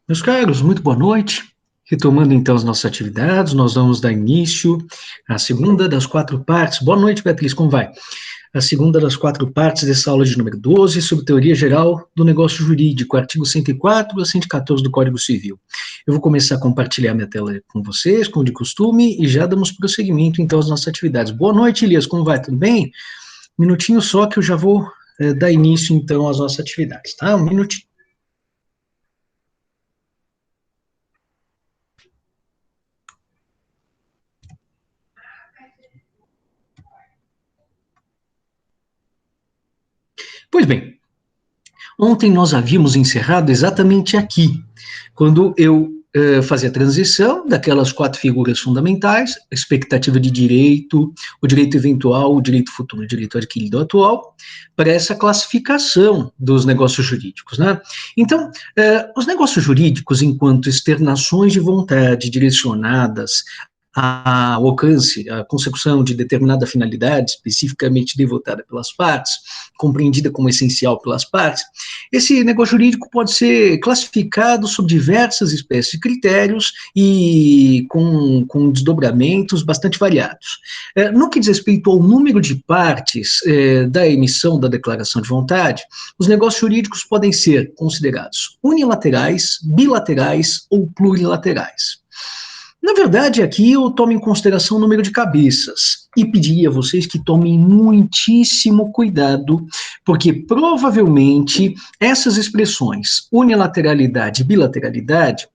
Meus caros, muito boa noite. Retomando então as nossas atividades, nós vamos dar início à segunda das quatro partes. Boa noite, Beatriz, como vai? A segunda das quatro partes dessa aula de número 12 sobre teoria geral do negócio jurídico, artigo 104 a 114 do Código Civil. Eu vou começar a compartilhar minha tela com vocês, como de costume, e já damos prosseguimento então às nossas atividades. Boa noite, Elias, como vai? Tudo bem? Minutinho só que eu já vou dar início então às nossas atividades, tá? Um minutinho. Pois bem, ontem nós havíamos encerrado exatamente aqui, quando eu fazia a transição daquelas quatro figuras fundamentais, a expectativa de direito, o direito eventual, o direito futuro, o direito adquirido atual, para essa classificação dos negócios jurídicos, né? Então, os negócios jurídicos, enquanto externações de vontade direcionadas ao alcance, à consecução de determinada finalidade especificamente devotada pelas partes, compreendida como essencial pelas partes, esse negócio jurídico pode ser classificado sob diversas espécies de critérios e com desdobramentos bastante variados. No que diz respeito ao número de partes da emissão da declaração de vontade, os negócios jurídicos podem ser considerados unilaterais, bilaterais ou plurilaterais. Na verdade, aqui eu tomo em consideração o número de cabeças e pediria a vocês que tomem muitíssimo cuidado, porque provavelmente essas expressões, unilateralidade e bilateralidade,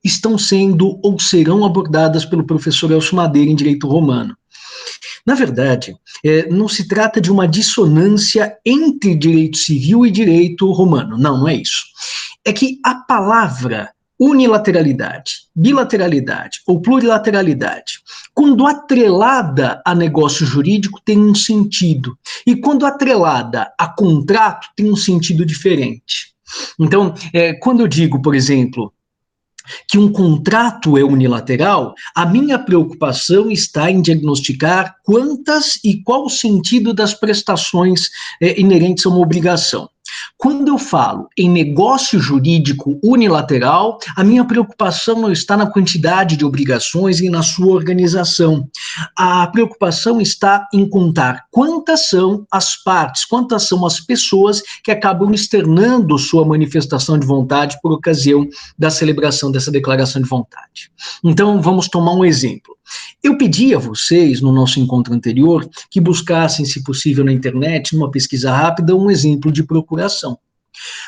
estão sendo ou serão abordadas pelo professor Elcio Madeira em Direito Romano. Na verdade, não se trata de uma dissonância entre direito civil e direito romano. Não, não é isso. É que a palavra unilateralidade, bilateralidade ou plurilateralidade, quando atrelada a negócio jurídico, tem um sentido, e quando atrelada a contrato, tem um sentido diferente. Então, quando eu digo, por exemplo, que um contrato é unilateral, a minha preocupação está em diagnosticar quantas e qual o sentido das prestações inerentes a uma obrigação. Quando eu falo em negócio jurídico unilateral, a minha preocupação não está na quantidade de obrigações e na sua organização. A preocupação está em contar quantas são as partes, quantas são as pessoas que acabam externando sua manifestação de vontade por ocasião da celebração dessa declaração de vontade. Então, vamos tomar um exemplo. Eu pedi a vocês, no nosso encontro anterior, que buscassem, se possível, na internet, numa pesquisa rápida, um exemplo de procuração.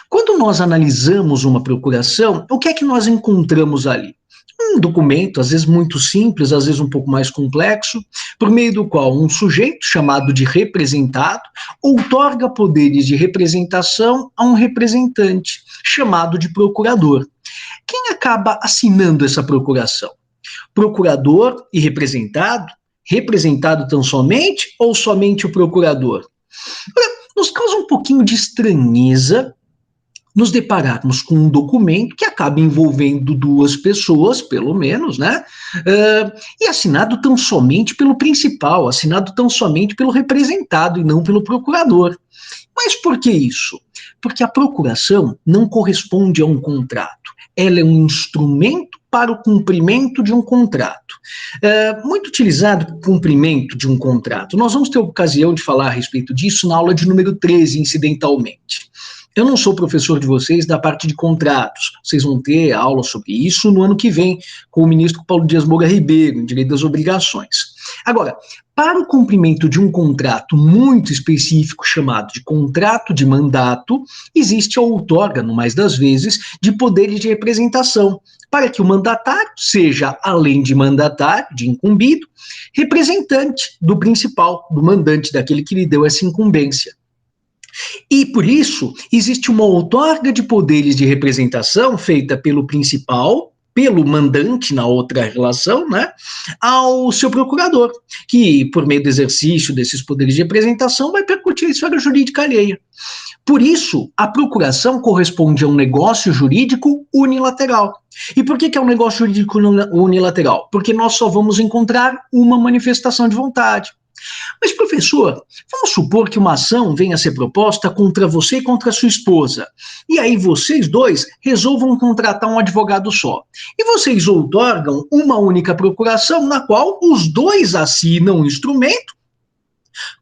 Quando nós analisamos uma procuração, o que é que nós encontramos ali? Um documento, às vezes muito simples, às vezes um pouco mais complexo, por meio do qual um sujeito, chamado de representado, outorga poderes de representação a um representante, chamado de procurador. Quem acaba assinando essa procuração? Procurador e representado? Representado tão somente ou somente o procurador? Nos causa um pouquinho de estranheza nos depararmos com um documento que acaba envolvendo duas pessoas, pelo menos, né? E assinado tão somente pelo principal, assinado tão somente pelo representado e não pelo procurador. Mas por que isso? Porque a procuração não corresponde a um contrato. Ela é um instrumento para o cumprimento de um contrato. Muito utilizado para o cumprimento de um contrato. Nós vamos ter ocasião de falar a respeito disso na aula de número 13, incidentalmente. Eu não sou professor de vocês da parte de contratos. Vocês vão ter aula sobre isso no ano que vem com o ministro Paulo Dias Moura Ribeiro, em Direito das Obrigações. Agora, para o cumprimento de um contrato muito específico, chamado de contrato de mandato, existe a outorga, no mais das vezes, de poderes de representação, para que o mandatário seja, além de mandatário, de incumbido, representante do principal, do mandante, daquele que lhe deu essa incumbência. E, por isso, existe uma outorga de poderes de representação feita pelo principal, pelo mandante na outra relação, né, ao seu procurador, que, por meio do exercício desses poderes de representação, vai percutir a esfera jurídica alheia. Por isso, a procuração corresponde a um negócio jurídico unilateral. E por que é um negócio jurídico unilateral? Porque nós só vamos encontrar uma manifestação de vontade. Mas, professor, vamos supor que uma ação venha a ser proposta contra você e contra a sua esposa. E aí vocês dois resolvam contratar um advogado só. E vocês outorgam uma única procuração na qual os dois assinam um instrumento,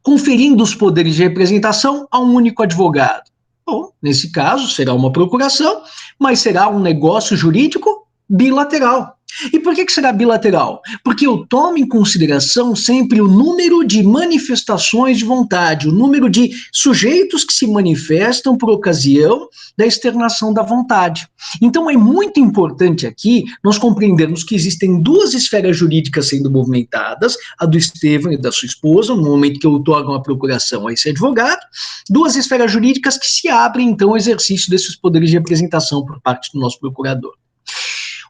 conferindo os poderes de representação a um único advogado. Bom, nesse caso, será uma procuração, mas será um negócio jurídico bilateral. E por que será bilateral? Porque eu tomo em consideração sempre o número de manifestações de vontade, o número de sujeitos que se manifestam por ocasião da externação da vontade. Então é muito importante aqui nós compreendermos que existem duas esferas jurídicas sendo movimentadas, a do Estevão e da sua esposa, no momento que outorgam a procuração a esse advogado, duas esferas jurídicas que se abrem então ao exercício desses poderes de representação por parte do nosso procurador.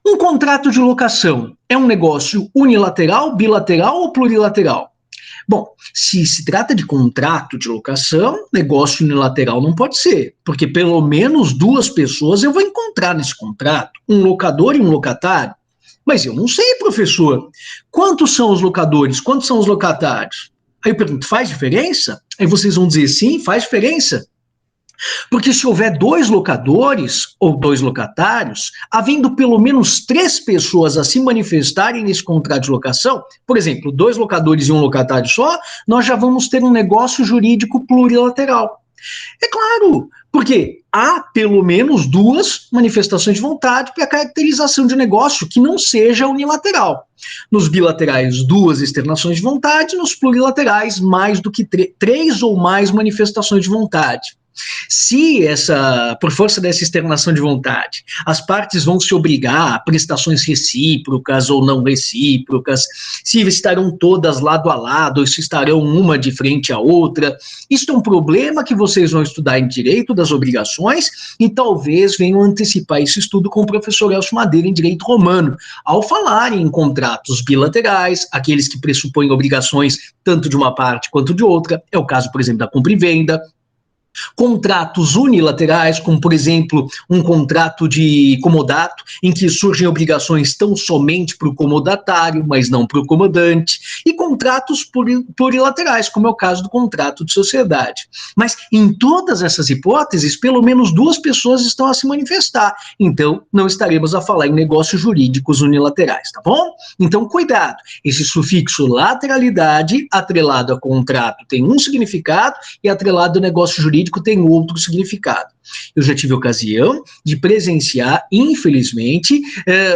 Um contrato de locação é um negócio unilateral, bilateral ou plurilateral? Bom, se se trata de contrato de locação, negócio unilateral não pode ser, porque pelo menos duas pessoas eu vou encontrar nesse contrato, um locador e um locatário. Mas eu não sei, professor, quantos são os locadores, quantos são os locatários? Aí eu pergunto, faz diferença? Aí vocês vão dizer sim, faz diferença. Porque se houver dois locadores ou dois locatários, havendo pelo menos três pessoas a se manifestarem nesse contrato de locação, por exemplo, dois locadores e um locatário só, nós já vamos ter um negócio jurídico plurilateral. É claro, porque há pelo menos duas manifestações de vontade para a caracterização de um negócio que não seja unilateral. Nos bilaterais, duas externações de vontade, nos plurilaterais, mais do que três ou mais manifestações de vontade. Se por força dessa externação de vontade, as partes vão se obrigar a prestações recíprocas ou não recíprocas, se estarão todas lado a lado, ou se estarão uma de frente à outra, isso é um problema que vocês vão estudar em direito das obrigações e talvez venham antecipar esse estudo com o professor Elcio Madeira em direito romano, ao falarem em contratos bilaterais, aqueles que pressupõem obrigações tanto de uma parte quanto de outra, é o caso, por exemplo, da compra e venda. Contratos unilaterais, como, por exemplo, um contrato de comodato, em que surgem obrigações tão somente para o comodatário, mas não para o comodante, e contratos plurilaterais, como é o caso do contrato de sociedade. Mas, em todas essas hipóteses, pelo menos duas pessoas estão a se manifestar, então não estaremos a falar em negócios jurídicos unilaterais, tá bom? Então, cuidado, esse sufixo lateralidade, atrelado a contrato, tem um significado, e atrelado a negócio jurídico tem outro significado. Eu já tive ocasião de presenciar, infelizmente,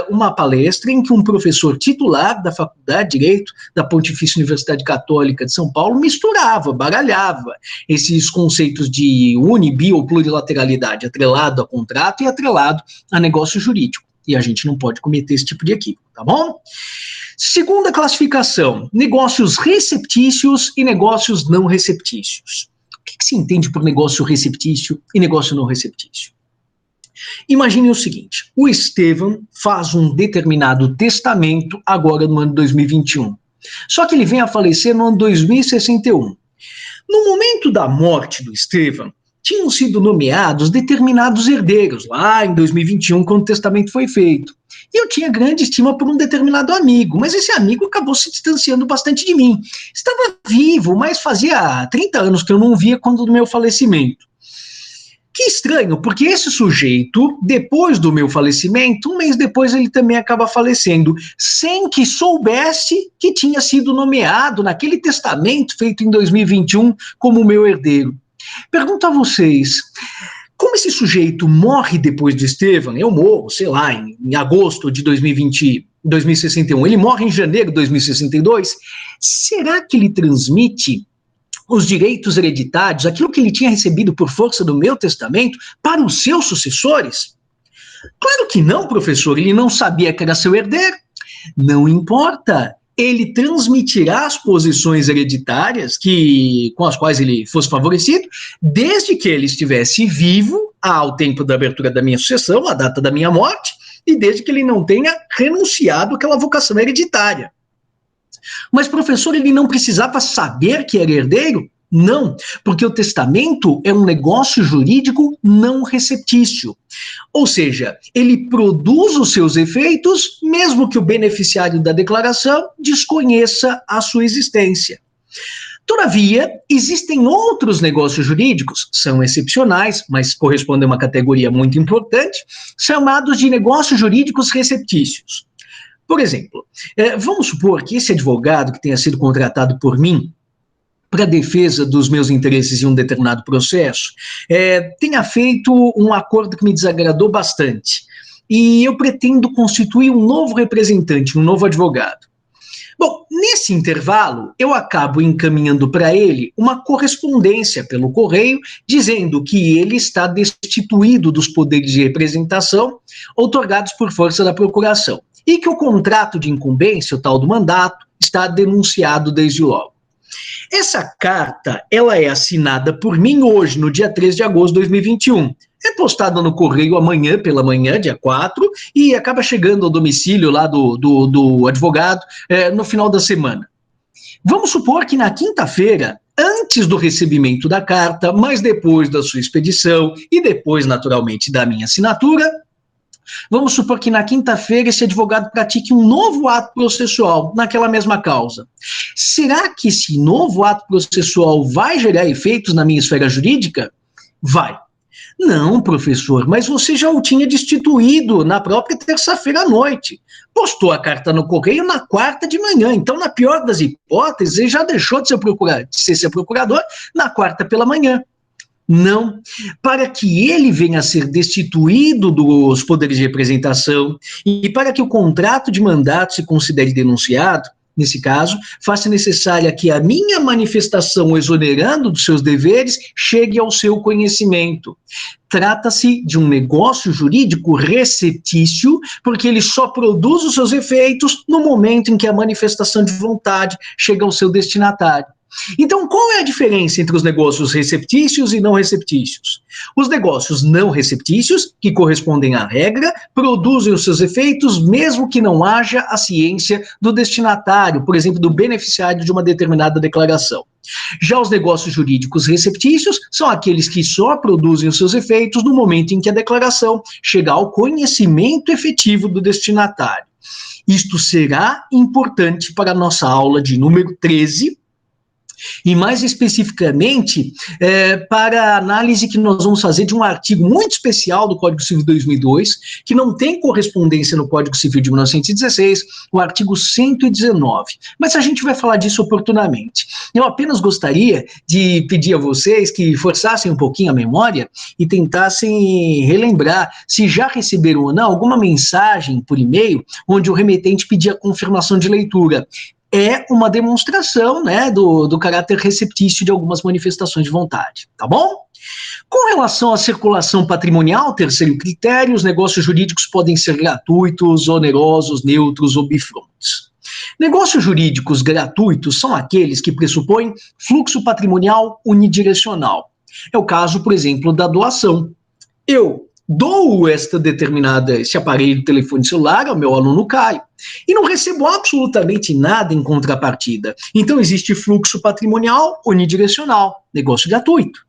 uma palestra em que um professor titular da Faculdade de Direito da Pontifícia Universidade Católica de São Paulo misturava, baralhava esses conceitos de uni, bi ou plurilateralidade atrelado a contrato e atrelado a negócio jurídico. E a gente não pode cometer esse tipo de equívoco, tá bom? Segunda classificação, negócios receptícios e negócios não receptícios. O que se entende por negócio receptício e negócio não receptício? Imagine o seguinte, o Estevão faz um determinado testamento agora no ano 2021. Só que ele vem a falecer no ano 2061. No momento da morte do Estevão, tinham sido nomeados determinados herdeiros, lá em 2021, quando o testamento foi feito. E eu tinha grande estima por um determinado amigo, mas esse amigo acabou se distanciando bastante de mim. Estava vivo, mas fazia 30 anos que eu não via quando do meu falecimento. Que estranho, porque esse sujeito, depois do meu falecimento, um mês depois ele também acaba falecendo, sem que soubesse que tinha sido nomeado naquele testamento feito em 2021 como meu herdeiro. Pergunto a vocês, como esse sujeito morre depois de Estevão? Eu morro, sei lá, em agosto de 2061. Ele morre em janeiro de 2062. Será que ele transmite os direitos hereditários, aquilo que ele tinha recebido por força do meu testamento, para os seus sucessores? Claro que não, professor. Ele não sabia que era seu herdeiro. Não importa. Ele transmitirá as posições hereditárias com as quais ele fosse favorecido, desde que ele estivesse vivo ao tempo da abertura da minha sucessão, à data da minha morte, e desde que ele não tenha renunciado àquela vocação hereditária. Mas, professor, ele não precisava saber que era herdeiro? Não, porque o testamento é um negócio jurídico não receptício. Ou seja, ele produz os seus efeitos, mesmo que o beneficiário da declaração desconheça a sua existência. Todavia, existem outros negócios jurídicos, são excepcionais, mas correspondem a uma categoria muito importante, chamados de negócios jurídicos receptícios. Por exemplo, vamos supor que esse advogado que tenha sido contratado por mim para a defesa dos meus interesses em um determinado processo, tenha feito um acordo que me desagradou bastante, e eu pretendo constituir um novo representante, um novo advogado. Bom, nesse intervalo, eu acabo encaminhando para ele uma correspondência pelo correio, dizendo que ele está destituído dos poderes de representação outorgados por força da procuração, e que o contrato de incumbência, o tal do mandato, está denunciado desde logo. Essa carta, ela é assinada por mim hoje, no dia 3 de agosto de 2021. É postada no correio amanhã, pela manhã, dia 4, e acaba chegando ao domicílio lá do advogado no final da semana. Vamos supor que na quinta-feira, antes do recebimento da carta, mas depois da sua expedição e depois, naturalmente, da minha assinatura, vamos supor que na quinta-feira esse advogado pratique um novo ato processual naquela mesma causa. Será que esse novo ato processual vai gerar efeitos na minha esfera jurídica? Vai. Não, professor, mas você já o tinha destituído na própria terça-feira à noite. Postou a carta no correio na quarta de manhã. Então, na pior das hipóteses, ele já deixou de ser seu procurador na quarta pela manhã. Não. Para que ele venha a ser destituído dos poderes de representação e para que o contrato de mandato se considere denunciado, nesse caso, faça necessária que a minha manifestação exonerando dos seus deveres chegue ao seu conhecimento. Trata-se de um negócio jurídico receptício, porque ele só produz os seus efeitos no momento em que a manifestação de vontade chega ao seu destinatário. Então, qual é a diferença entre os negócios receptícios e não receptícios? Os negócios não receptícios, que correspondem à regra, produzem os seus efeitos mesmo que não haja a ciência do destinatário, por exemplo, do beneficiário de uma determinada declaração. Já os negócios jurídicos receptícios são aqueles que só produzem os seus efeitos no momento em que a declaração chega ao conhecimento efetivo do destinatário. Isto será importante para a nossa aula de número 13, e mais especificamente para a análise que nós vamos fazer de um artigo muito especial do Código Civil de 2002, que não tem correspondência no Código Civil de 1916, o artigo 119. Mas a gente vai falar disso oportunamente. Eu apenas gostaria de pedir a vocês que forçassem um pouquinho a memória e tentassem relembrar se já receberam ou não alguma mensagem por e-mail onde o remetente pedia confirmação de leitura. É uma demonstração, né, do caráter receptício de algumas manifestações de vontade, tá bom? Com relação à circulação patrimonial, terceiro critério, os negócios jurídicos podem ser gratuitos, onerosos, neutros ou bifrontes. Negócios jurídicos gratuitos são aqueles que pressupõem fluxo patrimonial unidirecional. É o caso, por exemplo, da doação. Eu dou esse aparelho de telefone celular ao meu aluno Caio e não recebo absolutamente nada em contrapartida. Então existe fluxo patrimonial unidirecional, negócio gratuito.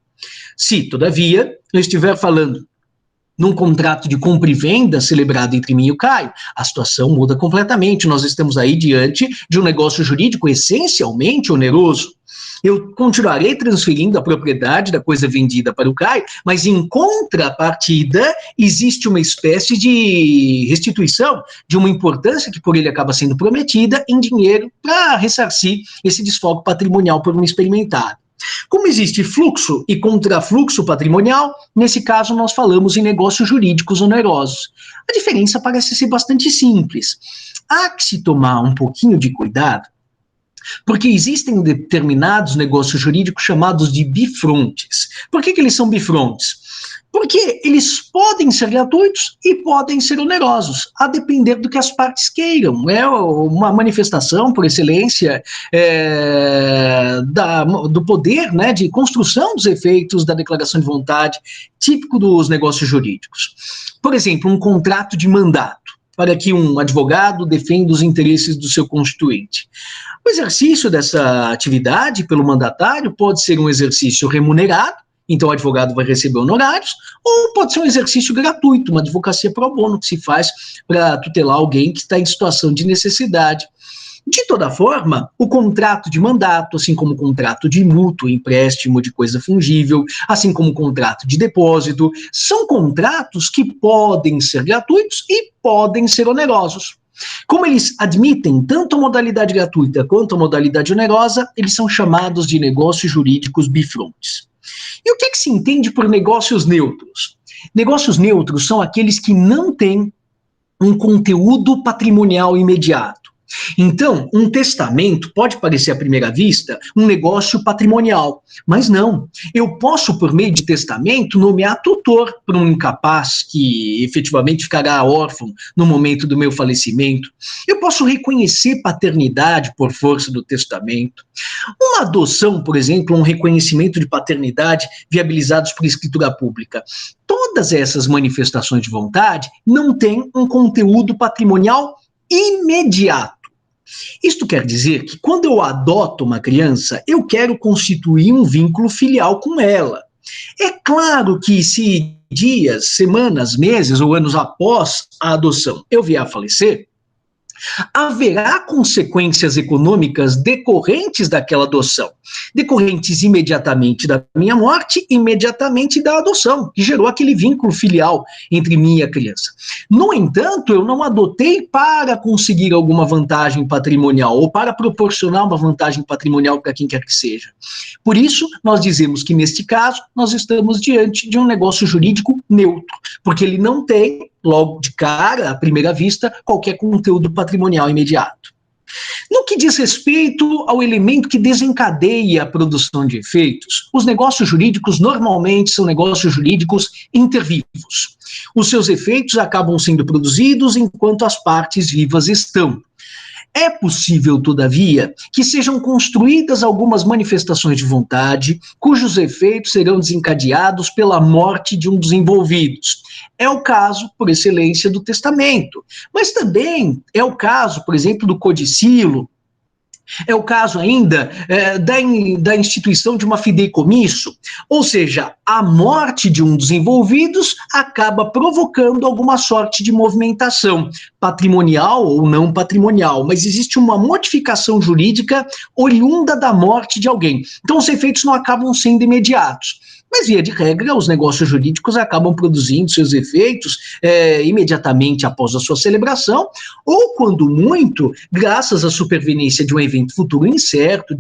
Se, todavia, eu estiver falando num contrato de compra e venda celebrado entre mim e o Caio, a situação muda completamente. Nós estamos aí diante de um negócio jurídico essencialmente oneroso. Eu continuarei transferindo a propriedade da coisa vendida para o Caio, mas em contrapartida existe uma espécie de restituição de uma importância que por ele acaba sendo prometida em dinheiro para ressarcir esse desfoque patrimonial por um experimentado. Como existe fluxo e contrafluxo patrimonial, nesse caso nós falamos em negócios jurídicos onerosos. A diferença parece ser bastante simples. Há que se tomar um pouquinho de cuidado, porque existem determinados negócios jurídicos chamados de bifrontes. Por que eles são bifrontes? Porque eles podem ser gratuitos e podem ser onerosos, a depender do que as partes queiram. É uma manifestação, por excelência, do poder, né, de construção dos efeitos da declaração de vontade, típico dos negócios jurídicos. Por exemplo, um contrato de mandato, para que um advogado defenda os interesses do seu constituinte. O exercício dessa atividade pelo mandatário pode ser um exercício remunerado, então o advogado vai receber honorários, ou pode ser um exercício gratuito, uma advocacia pro bono que se faz para tutelar alguém que está em situação de necessidade. De toda forma, o contrato de mandato, assim como o contrato de mútuo, empréstimo de coisa fungível, assim como o contrato de depósito, são contratos que podem ser gratuitos e podem ser onerosos. Como eles admitem tanto a modalidade gratuita quanto a modalidade onerosa, eles são chamados de negócios jurídicos bifrontes. E o que se entende por negócios neutros? Negócios neutros são aqueles que não têm um conteúdo patrimonial imediato. Então, um testamento pode parecer à primeira vista um negócio patrimonial, mas não. Eu posso, por meio de testamento, nomear tutor para um incapaz que efetivamente ficará órfão no momento do meu falecimento. Eu posso reconhecer paternidade por força do testamento. Uma adoção, por exemplo, um reconhecimento de paternidade viabilizados por escritura pública. Todas essas manifestações de vontade não têm um conteúdo patrimonial imediato. Isto quer dizer que quando eu adoto uma criança, eu quero constituir um vínculo filial com ela. É claro que se dias, semanas, meses ou anos após a adoção eu vier a falecer, haverá consequências econômicas decorrentes daquela adoção, decorrentes imediatamente da minha morte, imediatamente da adoção, que gerou aquele vínculo filial entre mim e a criança. No entanto, eu não adotei para conseguir alguma vantagem patrimonial ou para proporcionar uma vantagem patrimonial para quem quer que seja. Por isso, nós dizemos que, neste caso, nós estamos diante de um negócio jurídico neutro, porque ele não tem, logo de cara, à primeira vista, qualquer conteúdo patrimonial imediato. No que diz respeito ao elemento que desencadeia a produção de efeitos, os negócios jurídicos normalmente são negócios jurídicos intervivos. Os seus efeitos acabam sendo produzidos enquanto as partes vivas estão. É possível, todavia, que sejam construídas algumas manifestações de vontade, cujos efeitos serão desencadeados pela morte de um dos envolvidos. É o caso, por excelência, do testamento. Mas também é o caso, por exemplo, do codicilo. É o caso ainda da instituição de uma fideicomisso, ou seja, a morte de um dos envolvidos acaba provocando alguma sorte de movimentação, patrimonial ou não patrimonial, mas existe uma modificação jurídica oriunda da morte de alguém. Então os efeitos não acabam sendo imediatos. Mas, via de regra, os negócios jurídicos acabam produzindo seus efeitos imediatamente após a sua celebração, ou, quando muito, graças à superveniência de um evento futuro incerto,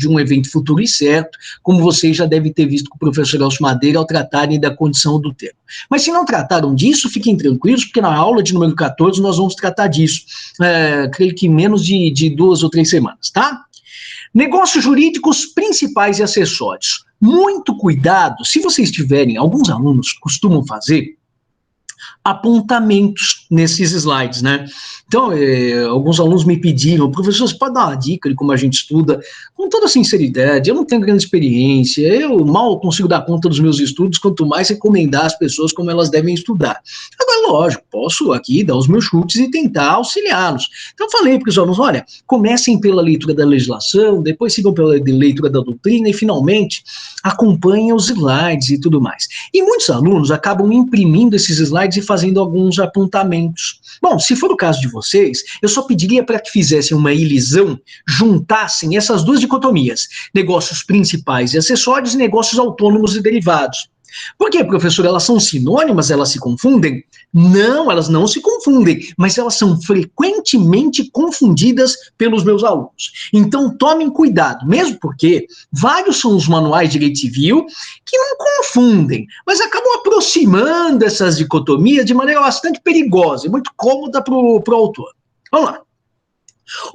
como vocês já devem ter visto com o professor Elcio Madeira ao tratarem da condição do termo. Mas se não trataram disso, fiquem tranquilos, porque na aula de número 14 nós vamos tratar disso, creio que em menos de 2 ou 3 semanas, tá? Negócios jurídicos principais e acessórios. Muito cuidado, se vocês tiverem, alguns alunos costumam fazer apontamentos nesses slides, né? Então, alguns alunos me pediram, professor, você pode dar uma dica de como a gente estuda? Com toda sinceridade, eu não tenho grande experiência, eu mal consigo dar conta dos meus estudos, quanto mais recomendar às pessoas como elas devem estudar. Agora, lógico, posso aqui dar os meus chutes e tentar auxiliá-los. Então, eu falei para os alunos, olha, comecem pela leitura da legislação, depois sigam pela leitura da doutrina e, finalmente, acompanhem os slides e tudo mais. E muitos alunos acabam imprimindo esses slides e fazendo alguns apontamentos. Bom, se for o caso de vocês, eu só pediria para que fizessem uma elisão, juntassem essas duas dicotomias, negócios principais e acessórios e negócios autônomos e derivados. Por quê, professor? Elas são sinônimas? Elas se confundem? Não, elas não se confundem, mas elas são frequentemente confundidas pelos meus alunos. Então, tomem cuidado, mesmo porque vários são os manuais de direito civil que não confundem, mas acabam aproximando essas dicotomias de maneira bastante perigosa e muito cômoda para o autor. Vamos lá.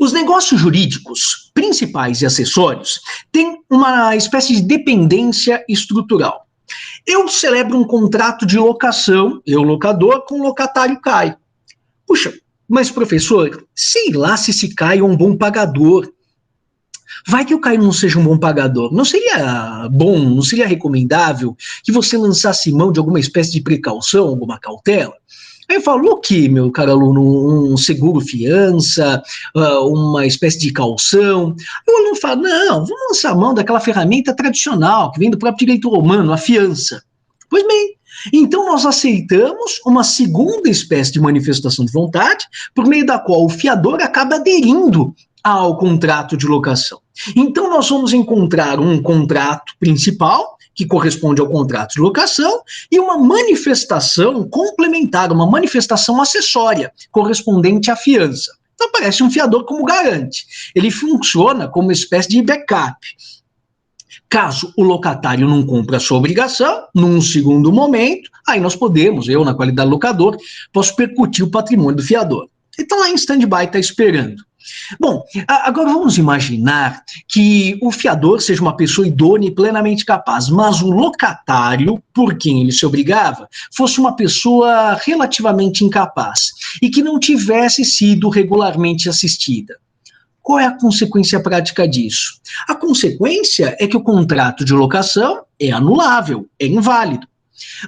Os negócios jurídicos principais e acessórios têm uma espécie de dependência estrutural. Eu celebro um contrato de locação, eu locador, com o locatário Caio. Puxa, mas professor, sei lá se esse Caio é um bom pagador. Vai que o Caio não seja um bom pagador. Não seria bom, não seria recomendável que você lançasse mão de alguma espécie de precaução, alguma cautela? Aí eu falo, o que, meu caro aluno? Um seguro fiança, uma espécie de calção? Aí o aluno fala, não, vamos lançar a mão daquela ferramenta tradicional, que vem do próprio direito romano, a fiança. Pois bem, então nós aceitamos uma segunda espécie de manifestação de vontade, por meio da qual o fiador acaba aderindo ao contrato de locação. Então, nós vamos encontrar um contrato principal, que corresponde ao contrato de locação, e uma manifestação complementar, uma manifestação acessória, correspondente à fiança. Então, aparece um fiador como garante. Ele funciona como uma espécie de backup. Caso o locatário não cumpra a sua obrigação, num segundo momento, aí nós podemos, eu, na qualidade de locador, posso percutir o patrimônio do fiador. Então, lá em stand-by está esperando. Bom, agora vamos imaginar que o fiador seja uma pessoa idônea e plenamente capaz, mas o locatário, por quem ele se obrigava, fosse uma pessoa relativamente incapaz e que não tivesse sido regularmente assistida. Qual é a consequência prática disso? A consequência é que o contrato de locação é anulável, é inválido.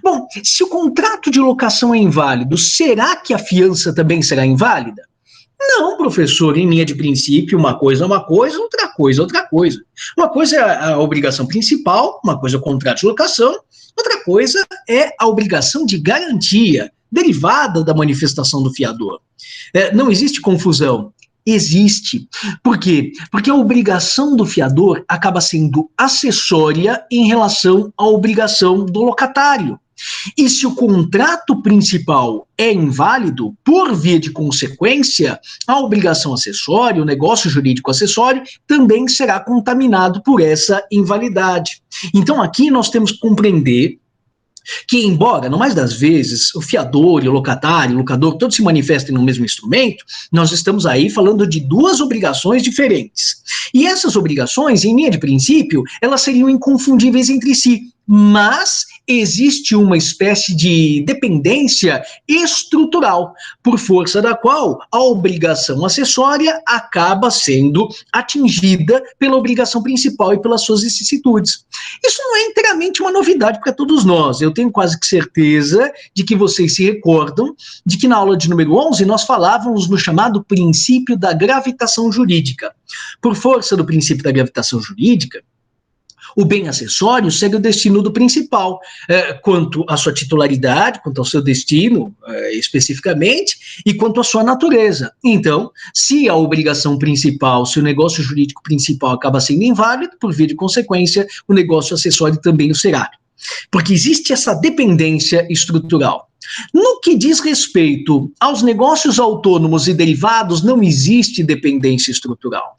Bom, se o contrato de locação é inválido, será que a fiança também será inválida? Não, professor, em linha de princípio, uma coisa é uma coisa, outra coisa é outra coisa. Uma coisa é a obrigação principal, uma coisa é o contrato de locação, outra coisa é a obrigação de garantia, derivada da manifestação do fiador. Não existe confusão. Existe. Por quê? Porque a obrigação do fiador acaba sendo acessória em relação à obrigação do locatário. E se o contrato principal é inválido, por via de consequência, a obrigação acessória, o negócio jurídico acessório, também será contaminado por essa invalidade. Então, aqui nós temos que compreender que, embora, no mais das vezes, o fiador e o locador, todos se manifestem no mesmo instrumento, nós estamos aí falando de duas obrigações diferentes. E essas obrigações, em linha de princípio, elas seriam inconfundíveis entre si, mas existe uma espécie de dependência estrutural, por força da qual a obrigação acessória acaba sendo atingida pela obrigação principal e pelas suas vicissitudes. Isso não é inteiramente uma novidade para todos nós. Eu tenho quase que certeza de que vocês se recordam de que na aula de número 11 nós falávamos no chamado princípio da gravitação jurídica. Por força do princípio da gravitação jurídica, o bem acessório segue o destino do principal, quanto à sua titularidade, quanto ao seu destino, especificamente, e quanto à sua natureza. Então, se a obrigação principal, se o negócio jurídico principal acaba sendo inválido, por via de consequência, o negócio acessório também o será. Porque existe essa dependência estrutural. No que diz respeito aos negócios autônomos e derivados, não existe dependência estrutural.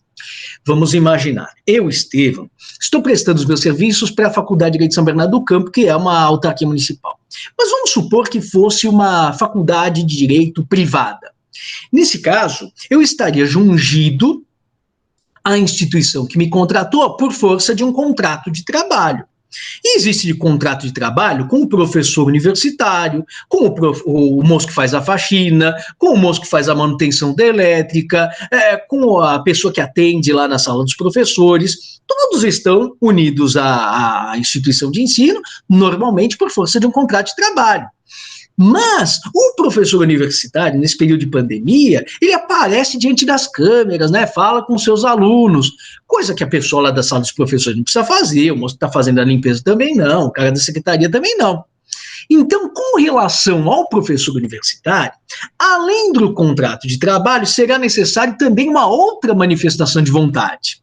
Vamos imaginar, eu, Estevão, estou prestando os meus serviços para a Faculdade de Direito de São Bernardo do Campo, que é uma autarquia municipal. Mas vamos supor que fosse uma faculdade de direito privada. Nesse caso, eu estaria jungido à instituição que me contratou por força de um contrato de trabalho. E existe de contrato de trabalho com o professor universitário, com o moço que faz a faxina, com o moço que faz a manutenção da elétrica, com a pessoa que atende lá na sala dos professores. Todos estão unidos à instituição de ensino, normalmente por força de um contrato de trabalho. Mas o professor universitário, nesse período de pandemia, ele aparece diante das câmeras, né? Fala com seus alunos, coisa que a pessoa lá da sala dos professores não precisa fazer, o moço que está fazendo a limpeza também não, o cara da secretaria também não. Então, com relação ao professor universitário, além do contrato de trabalho, será necessário também uma outra manifestação de vontade.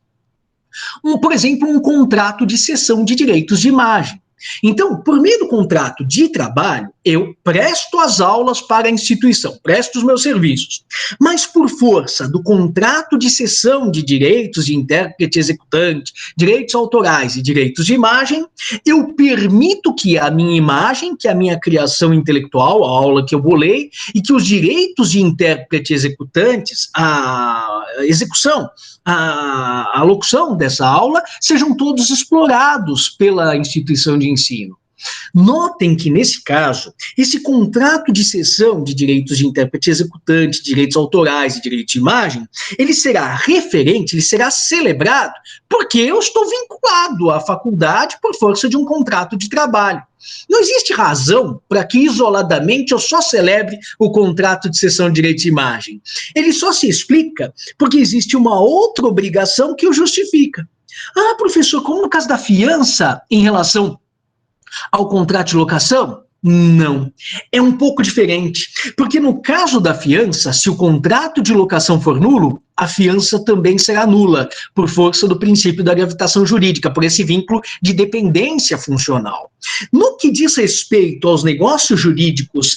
Por exemplo, um contrato de cessão de direitos de imagem. Então, por meio do contrato de trabalho, eu presto as aulas para a instituição, presto os meus serviços. Mas por força do contrato de cessão de direitos de intérprete executante, direitos autorais e direitos de imagem, eu permito que a minha imagem, que a minha criação intelectual, a aula que eu bolei, e que os direitos de intérprete executantes, a execução, a locução dessa aula, sejam todos explorados pela instituição de ensino. Notem que, nesse caso, esse contrato de cessão de direitos de intérprete executante, direitos autorais e direito de imagem, ele será referente, ele será celebrado, porque eu estou vinculado à faculdade por força de um contrato de trabalho. Não existe razão para que, isoladamente, eu só celebre o contrato de cessão de direito de imagem. Ele só se explica porque existe uma outra obrigação que o justifica. Ah, professor, como no caso da fiança em relação ao contrato de locação? Não. É um pouco diferente, porque no caso da fiança, se o contrato de locação for nulo, a fiança também será nula, por força do princípio da gravitação jurídica, por esse vínculo de dependência funcional. No que diz respeito aos negócios jurídicos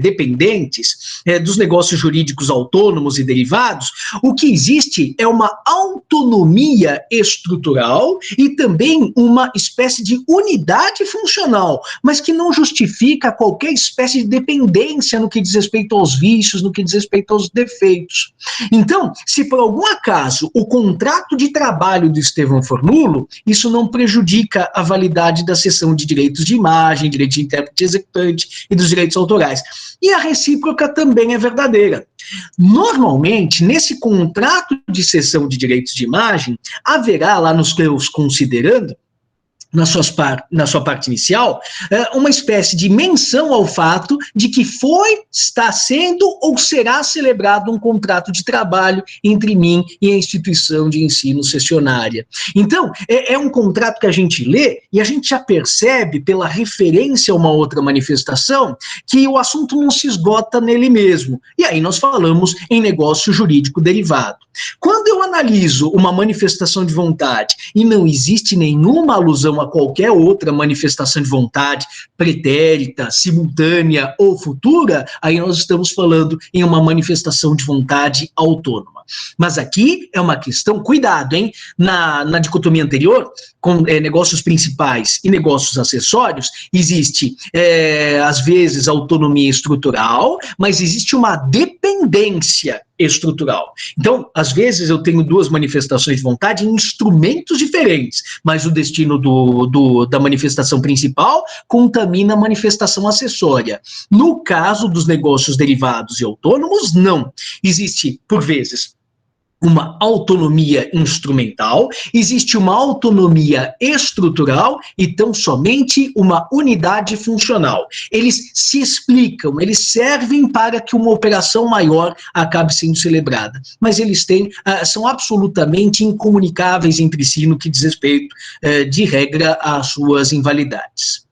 dependentes, dos negócios jurídicos autônomos e derivados, o que existe é uma autonomia estrutural e também uma espécie de unidade funcional, mas que não justifica qualquer espécie de dependência no que diz respeito aos vícios, no que diz respeito aos defeitos. Então, se por algum acaso o contrato de trabalho do Estevão for nulo, isso não prejudica a validade da cessão de direitos de imagem, direito de intérprete e executante e dos direitos autorais. E a recíproca também é verdadeira. Normalmente, nesse contrato de cessão de direitos de imagem, haverá lá nos seus considerando, na sua parte inicial, uma espécie de menção ao fato de que está sendo ou será celebrado um contrato de trabalho entre mim e a instituição de ensino cessionária. Então, é um contrato que a gente lê e a gente já percebe, pela referência a uma outra manifestação, que o assunto não se esgota nele mesmo. E aí nós falamos em negócio jurídico derivado. Quando eu analiso uma manifestação de vontade e não existe nenhuma alusão a qualquer outra manifestação de vontade, pretérita, simultânea ou futura, aí nós estamos falando em uma manifestação de vontade autônoma. Mas aqui é uma questão, cuidado, hein? Na dicotomia anterior, com negócios principais e negócios acessórios, existe, às vezes, autonomia estrutural, mas existe uma dependência estrutural. Então, às vezes, eu tenho duas manifestações de vontade em instrumentos diferentes, mas o destino da manifestação principal contamina a manifestação acessória. No caso dos negócios derivados e autônomos, não. Existe, por vezes, uma autonomia instrumental, existe uma autonomia estrutural e tão somente uma unidade funcional. Eles se explicam, eles servem para que uma operação maior acabe sendo celebrada, mas eles são absolutamente incomunicáveis entre si no que diz respeito, de regra, às suas invalidades.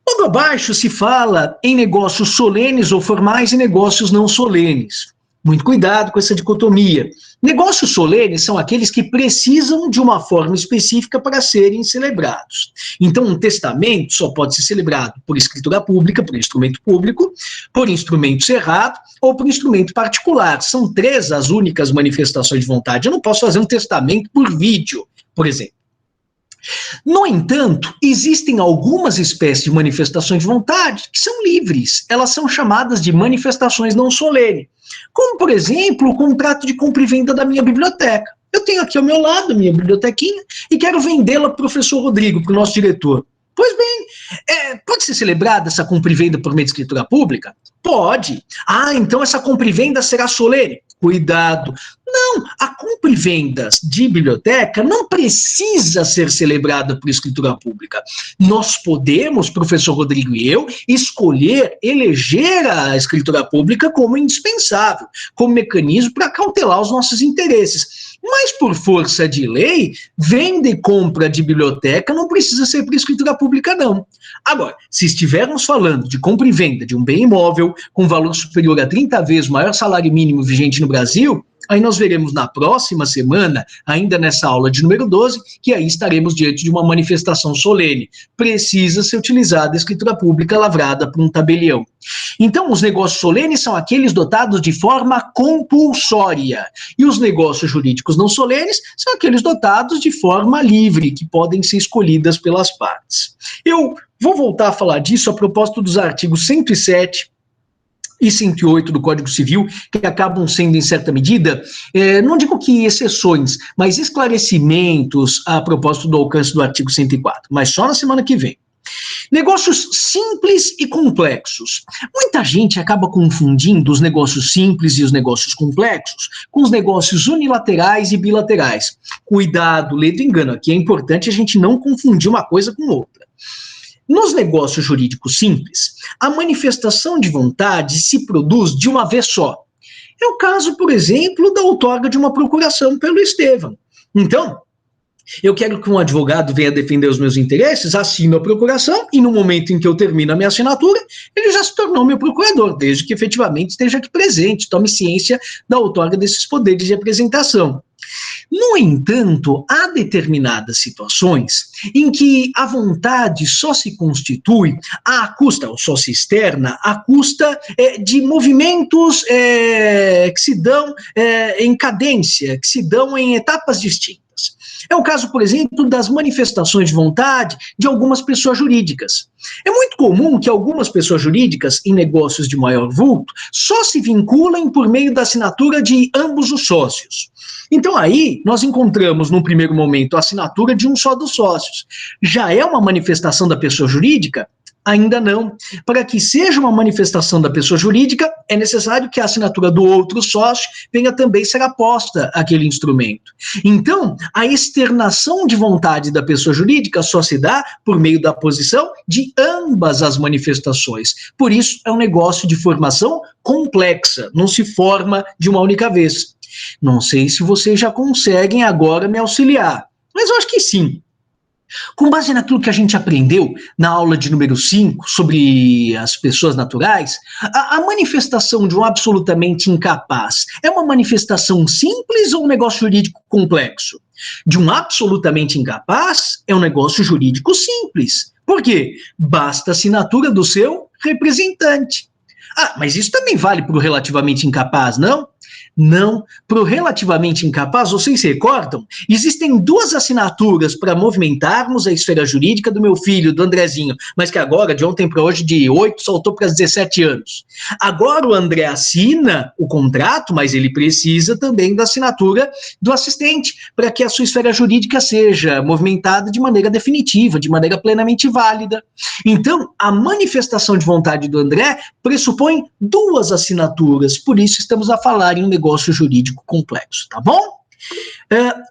Logo abaixo se fala em negócios solenes ou formais e negócios não solenes. Muito cuidado com essa dicotomia. Negócios solenes são aqueles que precisam de uma forma específica para serem celebrados. Então, um testamento só pode ser celebrado por escritura pública, por instrumento público, por instrumento cerrado ou por instrumento particular. São 3 as únicas manifestações de vontade. Eu não posso fazer um testamento por vídeo, por exemplo. No entanto, existem algumas espécies de manifestações de vontade que são livres. Elas são chamadas de manifestações não solenes. Como, por exemplo, o contrato de compra e venda da minha biblioteca. Eu tenho aqui ao meu lado a minha bibliotequinha e quero vendê-la para o professor Rodrigo, para o nosso diretor. Pois bem, pode ser celebrada essa compra e venda por meio de escritura pública? Pode. Ah, então essa compra e venda será solene? Cuidado. Não, a compra e venda de biblioteca não precisa ser celebrada por escritura pública. Nós podemos, professor Rodrigo e eu, eleger a escritura pública como indispensável, como mecanismo para cautelar os nossos interesses. Mas, por força de lei, venda e compra de biblioteca não precisa ser por escritura pública, não. Agora, se estivermos falando de compra e venda de um bem imóvel com valor superior a 30 vezes o maior salário mínimo vigente no Brasil, aí nós veremos na próxima semana, ainda nessa aula de número 12, que aí estaremos diante de uma manifestação solene. Precisa ser utilizada a escritura pública lavrada por um tabelião. Então, os negócios solenes são aqueles dotados de forma compulsória. E os negócios jurídicos não solenes são aqueles dotados de forma livre, que podem ser escolhidas pelas partes. Eu vou voltar a falar disso a propósito dos artigos 107 e 108 do Código Civil, que acabam sendo, em certa medida, não digo que exceções, mas esclarecimentos a propósito do alcance do artigo 104, mas só na semana que vem. Negócios simples e complexos. Muita gente acaba confundindo os negócios simples e os negócios complexos com os negócios unilaterais e bilaterais. Cuidado, lê do engano, aqui é importante a gente não confundir uma coisa com outra. Nos negócios jurídicos simples, a manifestação de vontade se produz de uma vez só. É o caso, por exemplo, da outorga de uma procuração pelo Estevão. Então, Eu quero que um advogado venha defender os meus interesses, assino a procuração e no momento em que eu termino a minha assinatura, ele já se tornou meu procurador, desde que efetivamente esteja aqui presente, tome ciência da outorga desses poderes de representação. No entanto, há determinadas situações em que a vontade só se constitui à custa, ou só se externa, à custa de movimentos que se dão em cadência, que se dão em etapas distintas. É o caso, por exemplo, das manifestações de vontade de algumas pessoas jurídicas. É muito comum que algumas pessoas jurídicas, em negócios de maior vulto, só se vinculem por meio da assinatura de ambos os sócios. Então aí, nós encontramos, num primeiro momento, a assinatura de um só dos sócios. Já é uma manifestação da pessoa jurídica? Ainda não. Para que seja uma manifestação da pessoa jurídica, é necessário que a assinatura do outro sócio venha também ser aposta àquele instrumento. Então, a externação de vontade da pessoa jurídica só se dá por meio da posição de ambas as manifestações. Por isso, é um negócio de formação complexa, não se forma de uma única vez. Não sei se vocês já conseguem agora me auxiliar, mas eu acho que sim. Com base naquilo que a gente aprendeu na aula de número 5 sobre as pessoas naturais, a manifestação de um absolutamente incapaz é uma manifestação simples ou um negócio jurídico complexo? De um absolutamente incapaz é um negócio jurídico simples. Por quê? Basta a assinatura do seu representante. Ah, mas isso também vale para o relativamente incapaz, não? Não, para o relativamente incapaz, vocês se recordam? Existem duas assinaturas para movimentarmos a esfera jurídica do meu filho, do Andrezinho, mas que agora, de ontem para hoje, de 8, saltou para 17 anos. Agora o André assina o contrato, mas ele precisa também da assinatura do assistente, para que a sua esfera jurídica seja movimentada de maneira definitiva, de maneira plenamente válida. Então, a manifestação de vontade do André pressupõe duas assinaturas, por isso estamos a falar em um negócio jurídico complexo, tá bom?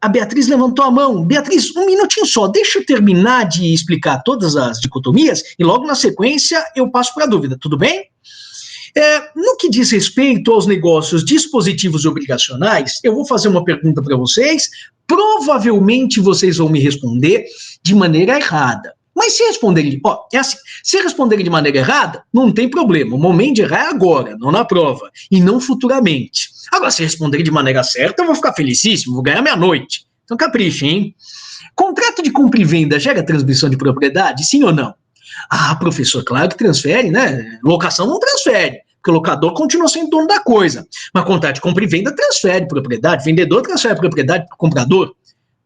A Beatriz levantou a mão. Beatriz, um minutinho só, deixa eu terminar de explicar todas as dicotomias e logo na sequência eu passo para a dúvida, tudo bem? No que diz respeito aos negócios dispositivos obrigacionais, eu vou fazer uma pergunta para vocês, provavelmente vocês vão me responder de maneira errada. Mas se responderem, se responderem de maneira errada, não tem problema. O momento de errar é agora, não na prova, e não futuramente. Agora, se responderem de maneira certa, eu vou ficar felicíssimo, vou ganhar meia-noite. Então capricha, hein? Contrato de compra e venda gera transmissão de propriedade, sim ou não? Ah, professor, claro que transfere, né? Locação não transfere, porque o locador continua sendo dono da coisa. Mas contrato de compra e venda transfere propriedade, vendedor transfere propriedade para o comprador.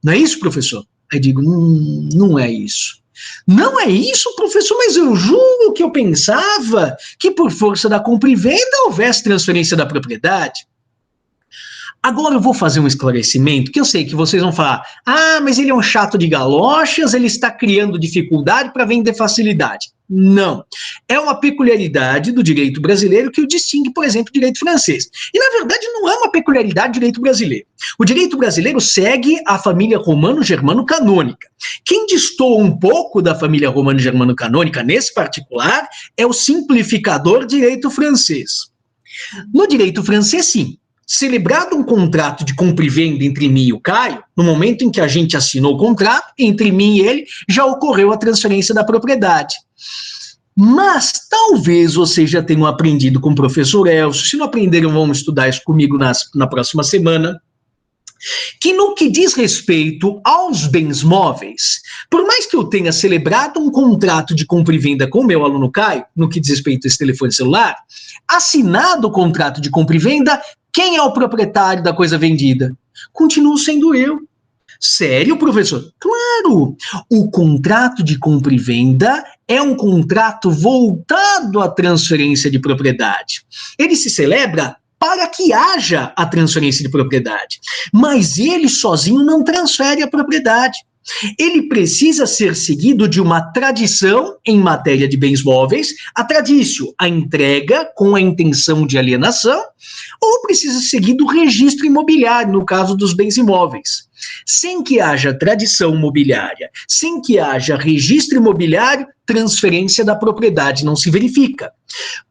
Não é isso, professor? Aí digo, não é isso. Não é isso, professor, mas eu juro que eu pensava que por força da compra e venda houvesse transferência da propriedade. Agora eu vou fazer um esclarecimento, que eu sei que vocês vão falar, mas ele é um chato de galochas, ele está criando dificuldade para vender facilidade. Não. É uma peculiaridade do direito brasileiro que o distingue, por exemplo, do direito francês. E, na verdade, não é uma peculiaridade do direito brasileiro. O direito brasileiro segue a família romano-germano-canônica. Quem destoa um pouco da família romano-germano-canônica, nesse particular, é o simplificador direito francês. No direito francês, sim. Celebrado um contrato de compra e venda entre mim e o Caio, no momento em que a gente assinou o contrato, entre mim e ele, já ocorreu a transferência da propriedade. Mas talvez vocês já tenham aprendido com o professor Elcio, se não aprenderam, vamos estudar isso comigo na próxima semana, que no que diz respeito aos bens móveis, por mais que eu tenha celebrado um contrato de compra e venda com o meu aluno Caio, no que diz respeito a esse telefone celular, assinado o contrato de compra e venda, quem é o proprietário da coisa vendida? Continuo sendo eu. Sério, professor? Claro! O contrato de compra e venda é um contrato voltado à transferência de propriedade. Ele se celebra para que haja a transferência de propriedade. Mas ele sozinho não transfere a propriedade. Ele precisa ser seguido de uma tradição em matéria de bens móveis, a tradício, a entrega com a intenção de alienação, ou precisa seguir do registro imobiliário, no caso dos bens imóveis. Sem que haja tradição mobiliária, sem que haja registro imobiliário, transferência da propriedade não se verifica.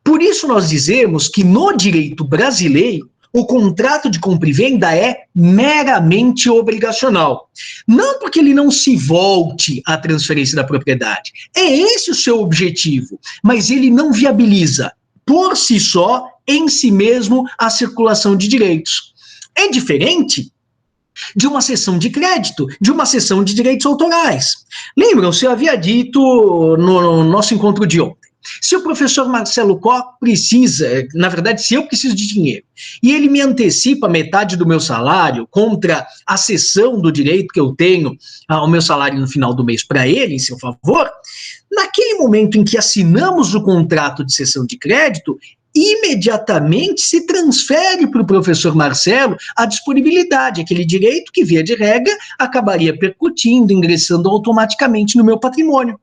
Por isso nós dizemos que no direito brasileiro, o contrato de compra e venda é meramente obrigacional. Não porque ele não se volte à transferência da propriedade. É esse o seu objetivo, mas ele não viabiliza, por si só, em si mesmo, a circulação de direitos. É diferente de uma cessão de crédito, de uma cessão de direitos autorais. Lembram-se, eu havia dito no nosso encontro de ontem, se o professor Marcelo Koch precisa, na verdade, se eu preciso de dinheiro, e ele me antecipa metade do meu salário contra a cessão do direito que eu tenho ao meu salário no final do mês para ele, em seu favor, naquele momento em que assinamos o contrato de cessão de crédito, imediatamente se transfere para o professor Marcelo a disponibilidade, aquele direito que, via de regra, acabaria percutindo, ingressando automaticamente no meu patrimônio.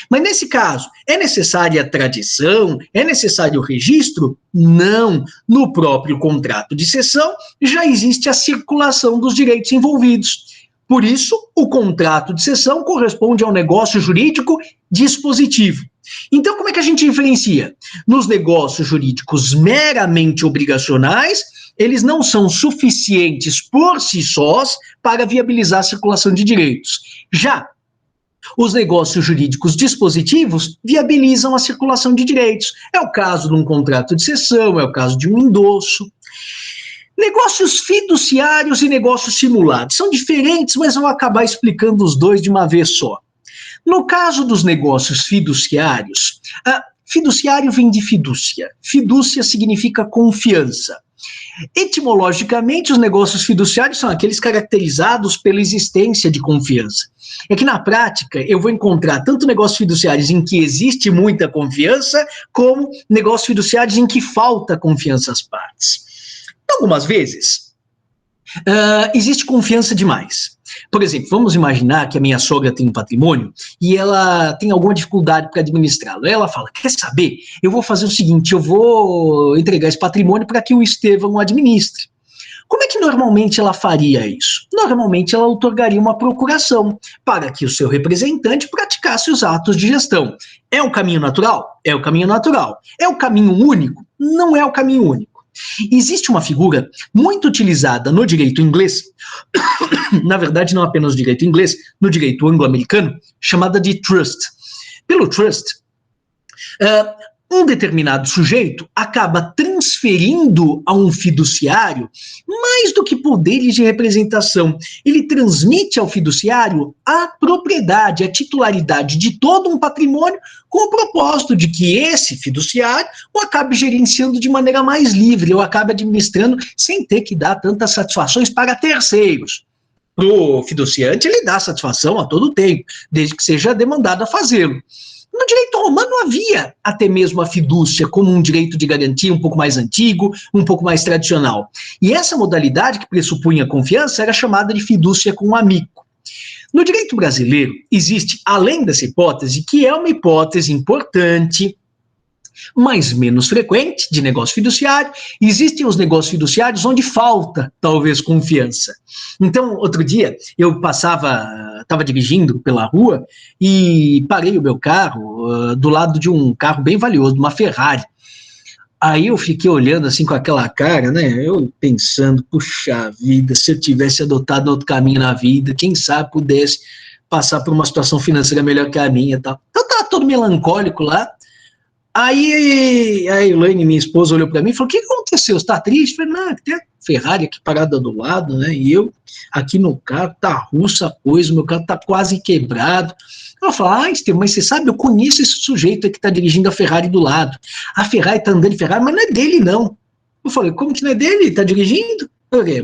Mas nesse caso, é necessária a tradição? É necessário o registro? Não. No próprio contrato de cessão já existe a circulação dos direitos envolvidos. Por isso, o contrato de cessão corresponde ao negócio jurídico dispositivo. Então, como é que a gente diferencia? Nos negócios jurídicos meramente obrigacionais, eles não são suficientes por si sós para viabilizar a circulação de direitos. Já os negócios jurídicos dispositivos viabilizam a circulação de direitos. É o caso de um contrato de cessão, é o caso de um endosso. Negócios fiduciários e negócios simulados são diferentes, mas eu vou acabar explicando os dois de uma vez só. No caso dos negócios fiduciários, fiduciário vem de fidúcia. Fidúcia significa confiança. Etimologicamente, os negócios fiduciários são aqueles caracterizados pela existência de confiança. É que, na prática, eu vou encontrar tanto negócios fiduciários em que existe muita confiança, como negócios fiduciários em que falta confiança às partes. Algumas vezes, existe confiança demais. Por exemplo, vamos imaginar que a minha sogra tem um patrimônio e ela tem alguma dificuldade para administrá-lo. Aí ela fala, quer saber? Eu vou fazer o seguinte, eu vou entregar esse patrimônio para que o Estevão administre. Como é que normalmente ela faria isso? Normalmente ela outorgaria uma procuração para que o seu representante praticasse os atos de gestão. É o caminho natural? É o caminho natural. É o caminho único? Não é o caminho único. Existe uma figura muito utilizada no direito inglês, na verdade não apenas no direito inglês, no direito anglo-americano, chamada de trust. Pelo trust, um determinado sujeito acaba transferindo a um fiduciário mais do que poderes de representação. Ele transmite ao fiduciário a propriedade, a titularidade de todo um patrimônio, com o propósito de que esse fiduciário o acabe gerenciando de maneira mais livre, ou acabe administrando sem ter que dar tantas satisfações para terceiros. Para o fiduciante, ele dá satisfação a todo tempo, desde que seja demandado a fazê-lo. No direito romano havia até mesmo a fidúcia como um direito de garantia um pouco mais antigo, um pouco mais tradicional. E essa modalidade que pressupunha confiança era chamada de fidúcia com amico. No direito brasileiro existe, além dessa hipótese, que é uma hipótese importante, mas menos frequente, de negócio fiduciário, existem os negócios fiduciários onde falta, talvez, confiança. Então, outro dia, eu estava dirigindo pela rua e parei o meu carro do lado de um carro bem valioso, uma Ferrari. Aí eu fiquei olhando assim com aquela cara, né, eu pensando, puxa vida, se eu tivesse adotado outro caminho na vida, quem sabe pudesse passar por uma situação financeira melhor que a minha e tal. Eu estava todo melancólico lá. Aí a Elaine, minha esposa, olhou para mim e falou, o que aconteceu? Você está triste? Eu falei, não, tem a Ferrari aqui parada do lado, né? E eu aqui no carro, tá russa a coisa, meu carro tá quase quebrado. Ela falou, Estevam, mas você sabe, eu conheço esse sujeito aí que está dirigindo a Ferrari do lado. A Ferrari está andando de Ferrari, mas não é dele, não. Eu falei, como que não é dele? Está dirigindo?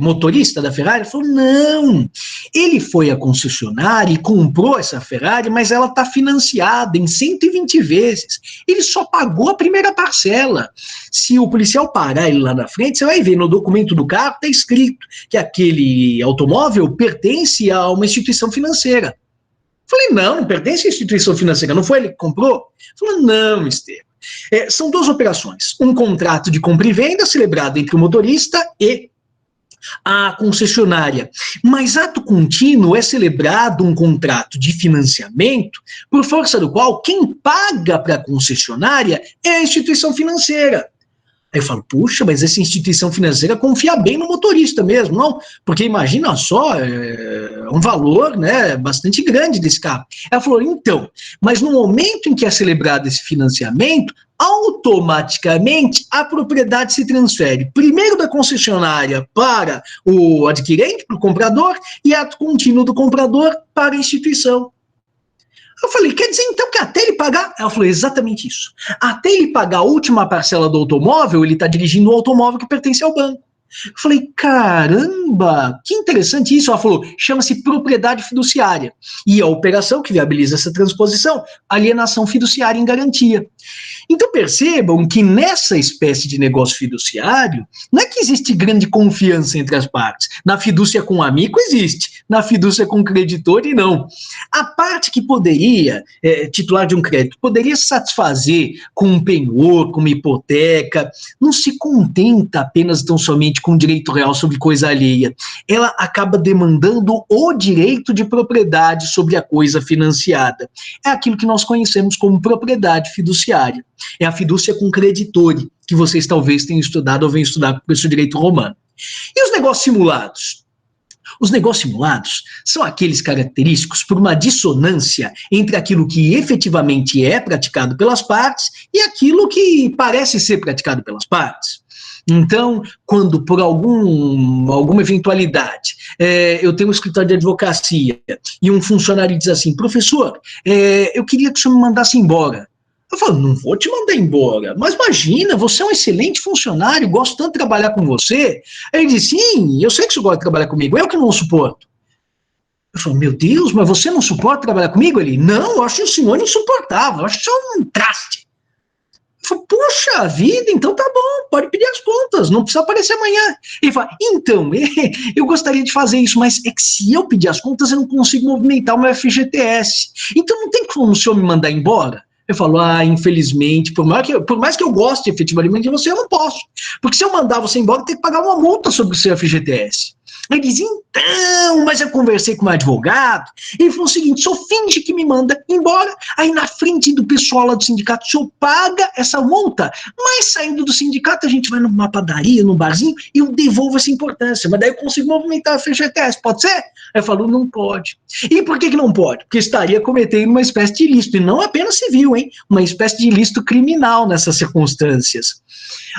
Motorista da Ferrari? Ele falou, não, ele foi à concessionária e comprou essa Ferrari, mas ela está financiada em 120 vezes, ele só pagou a primeira parcela. Se o policial parar ele lá na frente, você vai ver no documento do carro, está escrito que aquele automóvel pertence a uma instituição financeira. Falei, não pertence à instituição financeira, não foi ele que comprou? Falou, não, Estevam. São duas operações, um contrato de compra e venda celebrado entre o motorista e a concessionária, mas ato contínuo é celebrado um contrato de financiamento por força do qual quem paga para a concessionária é a instituição financeira. Aí eu falo, puxa, mas essa instituição financeira confia bem no motorista mesmo, não? Porque imagina só, é um valor, né, bastante grande desse carro. Ela falou, então, mas no momento em que é celebrado esse financiamento, automaticamente a propriedade se transfere primeiro da concessionária para o adquirente, para o comprador, e ato contínuo do comprador para a instituição. Eu falei, quer dizer então que até ele pagar? Ela falou, exatamente isso. Até ele pagar a última parcela do automóvel, ele está dirigindo o automóvel que pertence ao banco. Eu falei, caramba, que interessante isso. Ela falou, chama-se propriedade fiduciária. E a operação que viabiliza essa transposição, alienação fiduciária em garantia. Então percebam que nessa espécie de negócio fiduciário, não é que existe grande confiança entre as partes. Na fidúcia com o amigo existe, na fidúcia com o creditor e não. A parte que poderia, titular de um crédito, poderia satisfazer com um penhor, com uma hipoteca, não se contenta apenas tão somente com o direito real sobre coisa alheia. Ela acaba demandando o direito de propriedade sobre a coisa financiada. É aquilo que nós conhecemos como propriedade fiduciária. É a fidúcia com creditore, que vocês talvez tenham estudado ou venham estudar por esse direito romano. E os negócios simulados? Os negócios simulados são aqueles característicos por uma dissonância entre aquilo que efetivamente é praticado pelas partes e aquilo que parece ser praticado pelas partes. Então, quando por alguma eventualidade eu tenho um escritório de advocacia e um funcionário diz assim, professor, eu queria que o senhor me mandasse embora. Eu falo, não vou te mandar embora, mas imagina, você é um excelente funcionário, gosto tanto de trabalhar com você. Aí ele diz, sim, eu sei que você gosta de trabalhar comigo, eu que não suporto. Eu falo, meu Deus, mas você não suporta trabalhar comigo? Ele, não, eu acho o senhor insuportável, eu acho o senhor um traste. Eu falo, puxa vida, então tá bom, pode pedir as contas, não precisa aparecer amanhã. Ele fala, então, eu gostaria de fazer isso, mas é que se eu pedir as contas, eu não consigo movimentar o meu FGTS. Então não tem como o senhor me mandar embora? Eu falo, infelizmente, por mais que eu goste efetivamente de você, eu não posso. Porque se eu mandar você embora, eu tenho que pagar uma multa sobre o seu FGTS. Ele diz, então, mas eu conversei com o meu advogado, ele falou o seguinte, o senhor finge que me manda embora, aí na frente do pessoal lá do sindicato, o senhor paga essa multa, mas saindo do sindicato, a gente vai numa padaria, num barzinho, e eu devolvo essa importância, mas daí eu consigo movimentar o FGTS, pode ser? Aí eu falo, não pode. E por que não pode? Porque estaria cometendo uma espécie de ilícito, e não apenas civil, hein? Uma espécie de ilícito criminal nessas circunstâncias.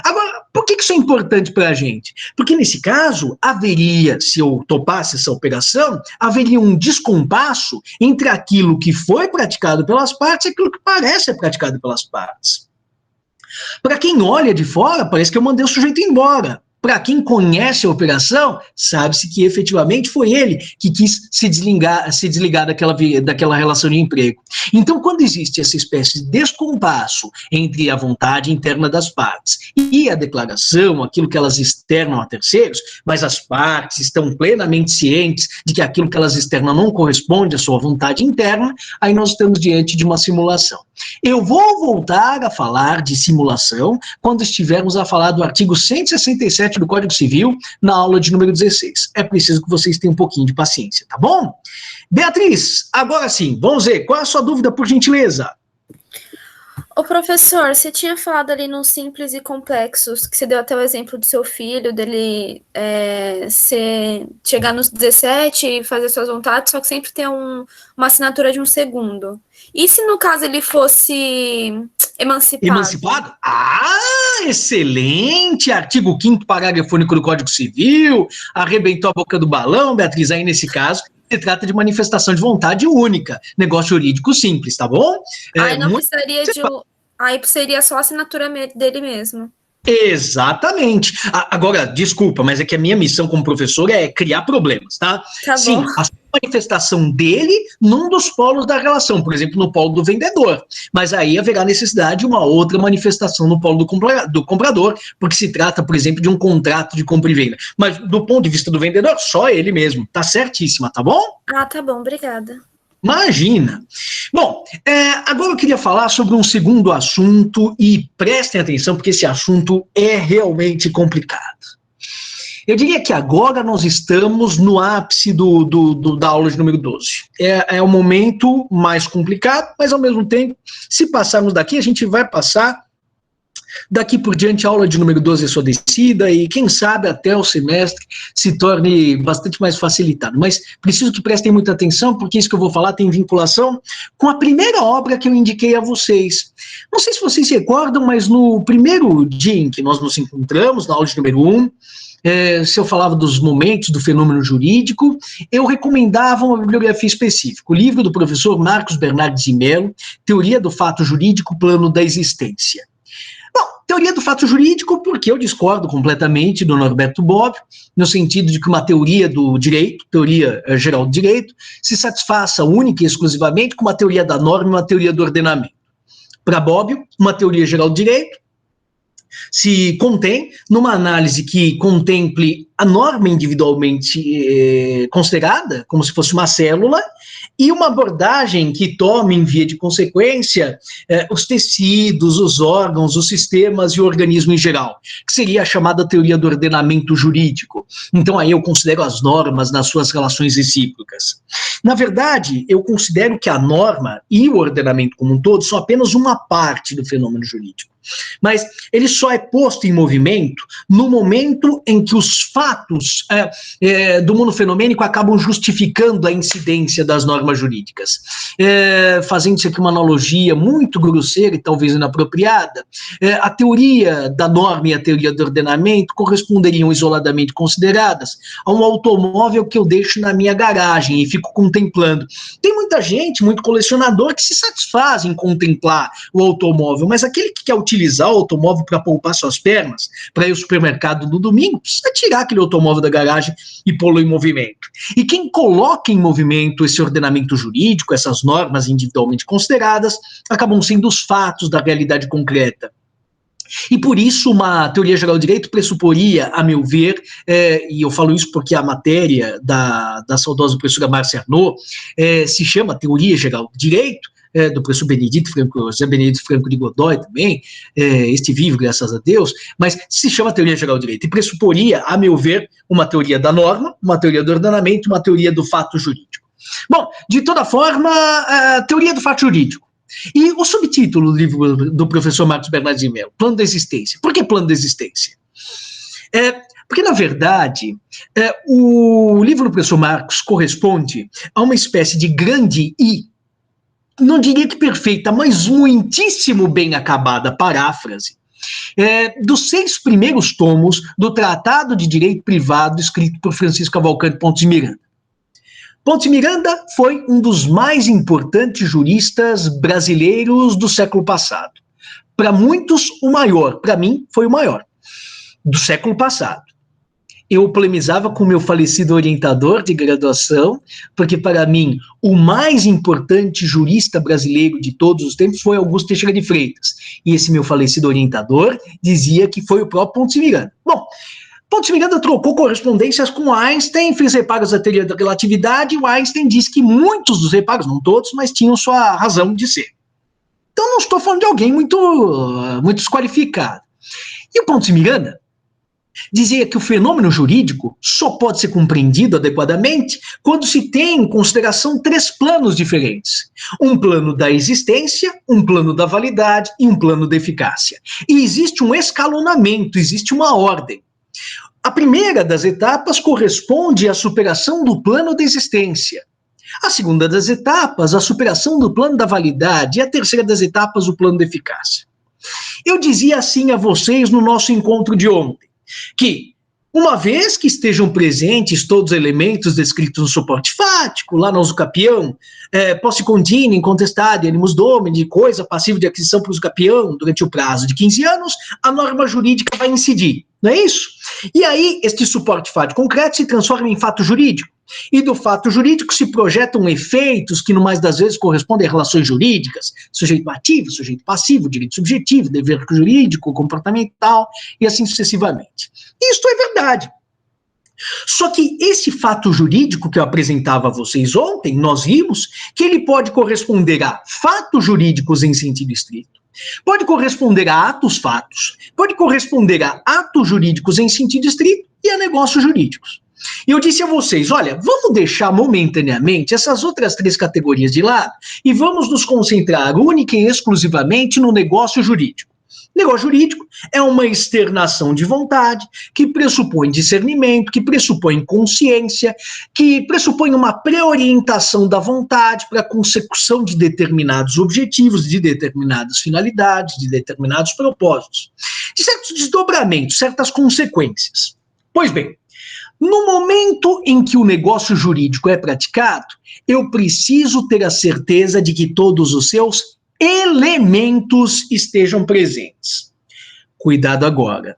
Agora, por que isso é importante para a gente? Porque nesse caso, haveria, se eu topasse essa operação, haveria um descompasso entre aquilo que foi praticado pelas partes e aquilo que parece ser praticado pelas partes. Para quem olha de fora, parece que eu mandei o sujeito embora. Para quem conhece a operação, sabe-se que efetivamente foi ele que quis se desligar daquela relação de emprego. Então, quando existe essa espécie de descompasso entre a vontade interna das partes e a declaração, aquilo que elas externam a terceiros, mas as partes estão plenamente cientes de que aquilo que elas externam não corresponde à sua vontade interna, aí nós estamos diante de uma simulação. Eu vou voltar a falar de simulação quando estivermos a falar do artigo 167 do Código Civil, na aula de número 16. É preciso que vocês tenham um pouquinho de paciência, tá bom? Beatriz, agora sim, vamos ver, qual é a sua dúvida, por gentileza? Ô professor, você tinha falado ali nos simples e complexos, que você deu até o exemplo do seu filho, dele chegar nos 17 e fazer suas vontades, só que sempre ter uma assinatura de um segundo. E se no caso ele fosse emancipado? Emancipado? Excelente! Artigo 5º parágrafo único do Código Civil, arrebentou a boca do balão, Beatriz, aí nesse caso se trata de manifestação de vontade única, negócio jurídico simples, tá bom? Aí não precisaria aí seria só a assinatura dele mesmo. Exatamente. Agora, desculpa, mas é que a minha missão como professor é criar problemas, tá? Tá Sim, bom. a manifestação dele num dos polos da relação, por exemplo, no polo do vendedor. Mas aí haverá necessidade de uma outra manifestação no polo do comprador, porque se trata, por exemplo, de um contrato de compra e venda. Mas do ponto de vista do vendedor, só ele mesmo. Tá certíssima, tá bom? Tá bom, obrigada. Imagina. Bom, agora eu queria falar sobre um segundo assunto e prestem atenção porque esse assunto é realmente complicado. Eu diria que agora nós estamos no ápice da aula de número 12. É o momento mais complicado, mas ao mesmo tempo, se passarmos daqui, a gente vai passar Daqui por diante, a aula de número 12 é sua descida e, quem sabe, até o semestre se torne bastante mais facilitado. Mas preciso que prestem muita atenção, porque isso que eu vou falar tem vinculação com a primeira obra que eu indiquei a vocês. Não sei se vocês se recordam, mas no primeiro dia em que nós nos encontramos, na aula de número 1, se eu falava dos momentos do fenômeno jurídico, eu recomendava uma bibliografia específica, o livro do professor Marcos Bernardes de Mello, Teoria do Fato Jurídico, Plano da Existência. Bom, teoria do fato jurídico, porque eu discordo completamente do Norberto Bobbio, no sentido de que uma teoria do direito, teoria geral do direito, se satisfaça única e exclusivamente com uma teoria da norma e uma teoria do ordenamento. Para Bobbio, uma teoria geral do direito se contém numa análise que contemple a norma individualmente considerada, como se fosse uma célula, e uma abordagem que tome, em via de consequência, os tecidos, os órgãos, os sistemas e o organismo em geral, que seria a chamada teoria do ordenamento jurídico. Então, aí eu considero as normas nas suas relações recíprocas. Na verdade, eu considero que a norma e o ordenamento como um todo são apenas uma parte do fenômeno jurídico. Mas ele só é posto em movimento no momento em que os fatos do mundo fenomênico acabam justificando a incidência das normas jurídicas. Fazendo-se aqui uma analogia muito grosseira e talvez inapropriada, a teoria da norma e a teoria do ordenamento corresponderiam isoladamente consideradas a um automóvel que eu deixo na minha garagem e fico contemplando. Tem muita gente, muito colecionador, que se satisfaz em contemplar o automóvel, mas aquele que quer utilizar o automóvel para poupar suas pernas, para ir ao supermercado no domingo, precisa tirar aquele automóvel da garagem e pô-lo em movimento. E quem coloca em movimento esse ordenamento jurídico, essas normas individualmente consideradas, acabam sendo os fatos da realidade concreta. E por isso uma teoria geral do direito pressuporia, a meu ver, e eu falo isso porque a matéria da saudosa professora Márcia Arnaud se chama Teoria Geral do Direito, do professor José Benedito Franco de Godoy também, este vivo, graças a Deus, mas se chama Teoria Geral do Direito, e pressuporia, a meu ver, uma teoria da norma, uma teoria do ordenamento, uma teoria do fato jurídico. Bom, de toda forma, teoria do fato jurídico. E o subtítulo do livro do professor Marcos Bernardes de Mello, Plano da Existência. Por que Plano da Existência? Porque, na verdade, o livro do professor Marcos corresponde a uma espécie de grande e, não diria que perfeita, mas muitíssimo bem acabada paráfrase dos 6 primeiros tomos do Tratado de Direito Privado escrito por Francisco Cavalcante Pontes de Miranda. Pontes de Miranda foi um dos mais importantes juristas brasileiros do século passado. Para muitos, o maior. Para mim, foi o maior do século passado. Eu polemizava com o meu falecido orientador de graduação, porque para mim o mais importante jurista brasileiro de todos os tempos foi Augusto Teixeira de Freitas. E esse meu falecido orientador dizia que foi o próprio Pontes de Miranda. Bom, Pontes de Miranda trocou correspondências com Einstein, fez reparos da teoria da relatividade, e o Einstein disse que muitos dos reparos, não todos, mas tinham sua razão de ser. Então não estou falando de alguém muito desqualificado. E o Pontes de Miranda dizia que o fenômeno jurídico só pode ser compreendido adequadamente quando se tem em consideração 3 planos diferentes. Um plano da existência, um plano da validade e um plano da eficácia. E existe um escalonamento, existe uma ordem. A primeira das etapas corresponde à superação do plano da existência. A segunda das etapas, a superação do plano da validade. E a terceira das etapas, o plano da eficácia. Eu dizia assim a vocês no nosso encontro de ontem, que, uma vez que estejam presentes todos os elementos descritos no suporte fático, lá no usucapião, posse continua, incontestada, animus domini, coisa passiva de aquisição para o usucapião durante o prazo de 15 anos, a norma jurídica vai incidir, não é isso? E aí, este suporte fático concreto se transforma em fato jurídico, e do fato jurídico se projetam efeitos que, no mais das vezes, correspondem a relações jurídicas, sujeito ativo, sujeito passivo, direito subjetivo, dever jurídico, comportamental, e assim sucessivamente. Isto é verdade. Só que esse fato jurídico que eu apresentava a vocês ontem, nós vimos que ele pode corresponder a fatos jurídicos em sentido estrito, pode corresponder a atos-fatos, pode corresponder a atos jurídicos em sentido estrito e a negócios jurídicos. E eu disse a vocês, olha, vamos deixar momentaneamente essas outras 3 categorias de lado e vamos nos concentrar única e exclusivamente no negócio jurídico. Negócio jurídico é uma externação de vontade que pressupõe discernimento, que pressupõe consciência, que pressupõe uma preorientação da vontade para a consecução de determinados objetivos, de determinadas finalidades, de determinados propósitos, de certos desdobramentos, certas consequências. Pois bem, no momento em que o negócio jurídico é praticado, eu preciso ter a certeza de que todos os seus elementos estejam presentes. Cuidado agora.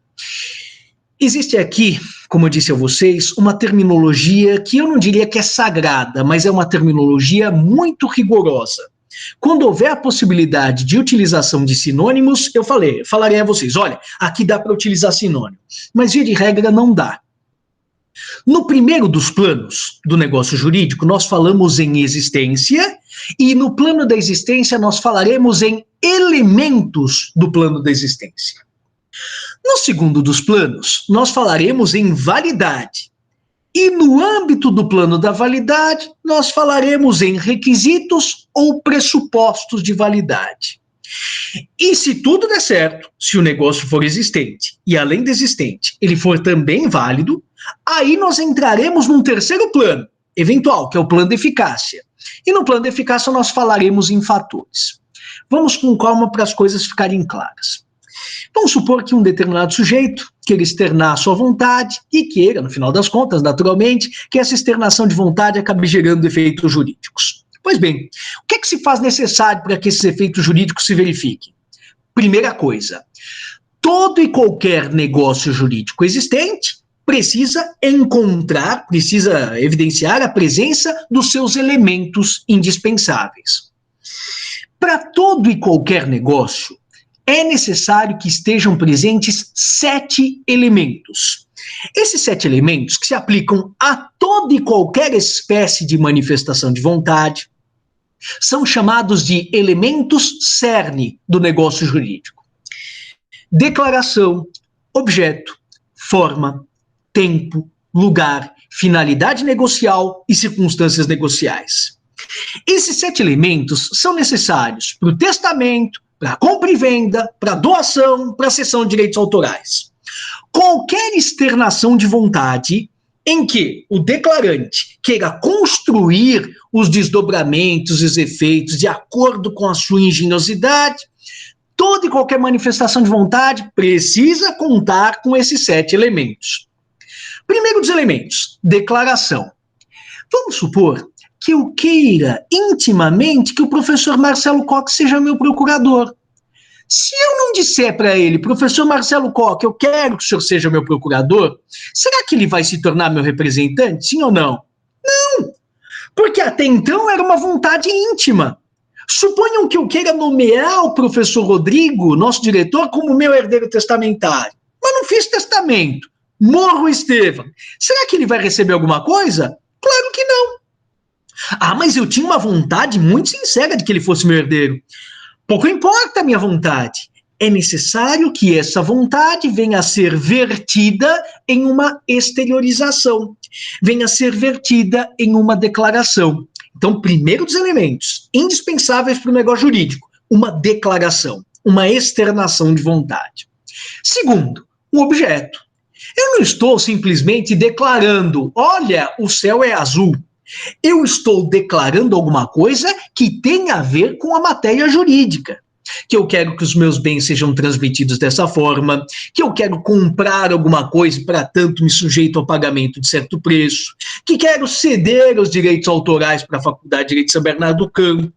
Existe aqui, como eu disse a vocês, uma terminologia que eu não diria que é sagrada, mas é uma terminologia muito rigorosa. Quando houver a possibilidade de utilização de sinônimos, eu falarei a vocês, olha, aqui dá para utilizar sinônimo, mas via de regra não dá. No primeiro dos planos do negócio jurídico, nós falamos em existência, e no plano da existência nós falaremos em elementos do plano da existência. No segundo dos planos, nós falaremos em validade. E no âmbito do plano da validade, nós falaremos em requisitos ou pressupostos de validade. E se tudo der certo, se o negócio for existente, e além de existente, ele for também válido, aí nós entraremos num terceiro plano, eventual, que é o plano de eficácia. E no plano de eficácia nós falaremos em fatores. Vamos com calma para as coisas ficarem claras. Vamos supor que um determinado sujeito queira externar a sua vontade e queira, no final das contas, naturalmente, que essa externação de vontade acabe gerando efeitos jurídicos. Pois bem, o que é que se faz necessário para que esses efeitos jurídicos se verifiquem? Primeira coisa, todo e qualquer negócio jurídico existente precisa evidenciar a presença dos seus elementos indispensáveis. Para todo e qualquer negócio, é necessário que estejam presentes 7 elementos. Esses 7 elementos que se aplicam a toda e qualquer espécie de manifestação de vontade são chamados de elementos cerne do negócio jurídico. Declaração, objeto, forma, tempo, lugar, finalidade negocial e circunstâncias negociais. Esses 7 elementos são necessários para o testamento, para a compra e venda, para a doação, para a cessão de direitos autorais. Qualquer externação de vontade em que o declarante queira construir os desdobramentos e os efeitos de acordo com a sua engenhosidade, toda e qualquer manifestação de vontade precisa contar com esses 7 elementos. Primeiro dos elementos, declaração. Vamos supor que eu queira intimamente que o professor Marcelo Coque seja meu procurador. Se eu não disser para ele, professor Marcelo Coque, eu quero que o senhor seja meu procurador, será que ele vai se tornar meu representante, sim ou não? Não, porque até então era uma vontade íntima. Suponham que eu queira nomear o professor Rodrigo, nosso diretor, como meu herdeiro testamentário, mas não fiz testamento, morro Estevam. Será que ele vai receber alguma coisa? Claro que não. Ah, mas eu tinha uma vontade muito sincera de que ele fosse meu herdeiro. Pouco importa a minha vontade. É necessário que essa vontade venha a ser vertida em uma exteriorização, venha a ser vertida em uma declaração. Então, primeiro dos elementos indispensáveis para o negócio jurídico, uma declaração, uma externação de vontade. Segundo, o objeto. Eu não estou simplesmente declarando, olha, o céu é azul. Eu estou declarando alguma coisa que tem a ver com a matéria jurídica. Que eu quero que os meus bens sejam transmitidos dessa forma, que eu quero comprar alguma coisa e, para tanto, me sujeito ao pagamento de certo preço, que quero ceder os direitos autorais para a Faculdade de Direito de São Bernardo do Campo.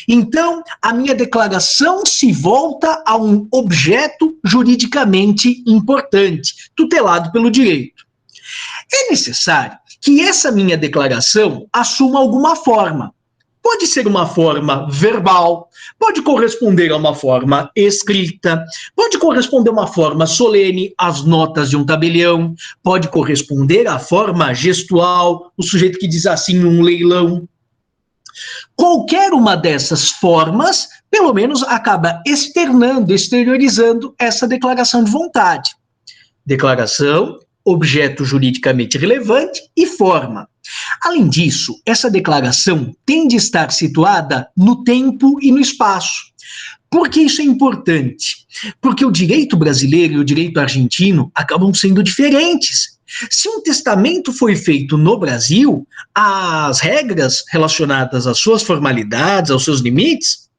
Então, a minha declaração se volta a um objeto juridicamente importante, tutelado pelo direito. É necessário que essa minha declaração assuma alguma forma. Pode ser uma forma verbal, pode corresponder a uma forma escrita, pode corresponder a uma forma solene, as notas de um tabelião, pode corresponder à forma gestual, o sujeito que diz assim num leilão. Qualquer uma dessas formas, pelo menos, acaba exteriorizando essa declaração de vontade. Declaração, objeto juridicamente relevante e forma. Além disso, essa declaração tem de estar situada no tempo e no espaço. Por que isso é importante? Porque o direito brasileiro e o direito argentino acabam sendo diferentes. Se um testamento foi feito no Brasil, as regras relacionadas às suas formalidades, aos seus limites,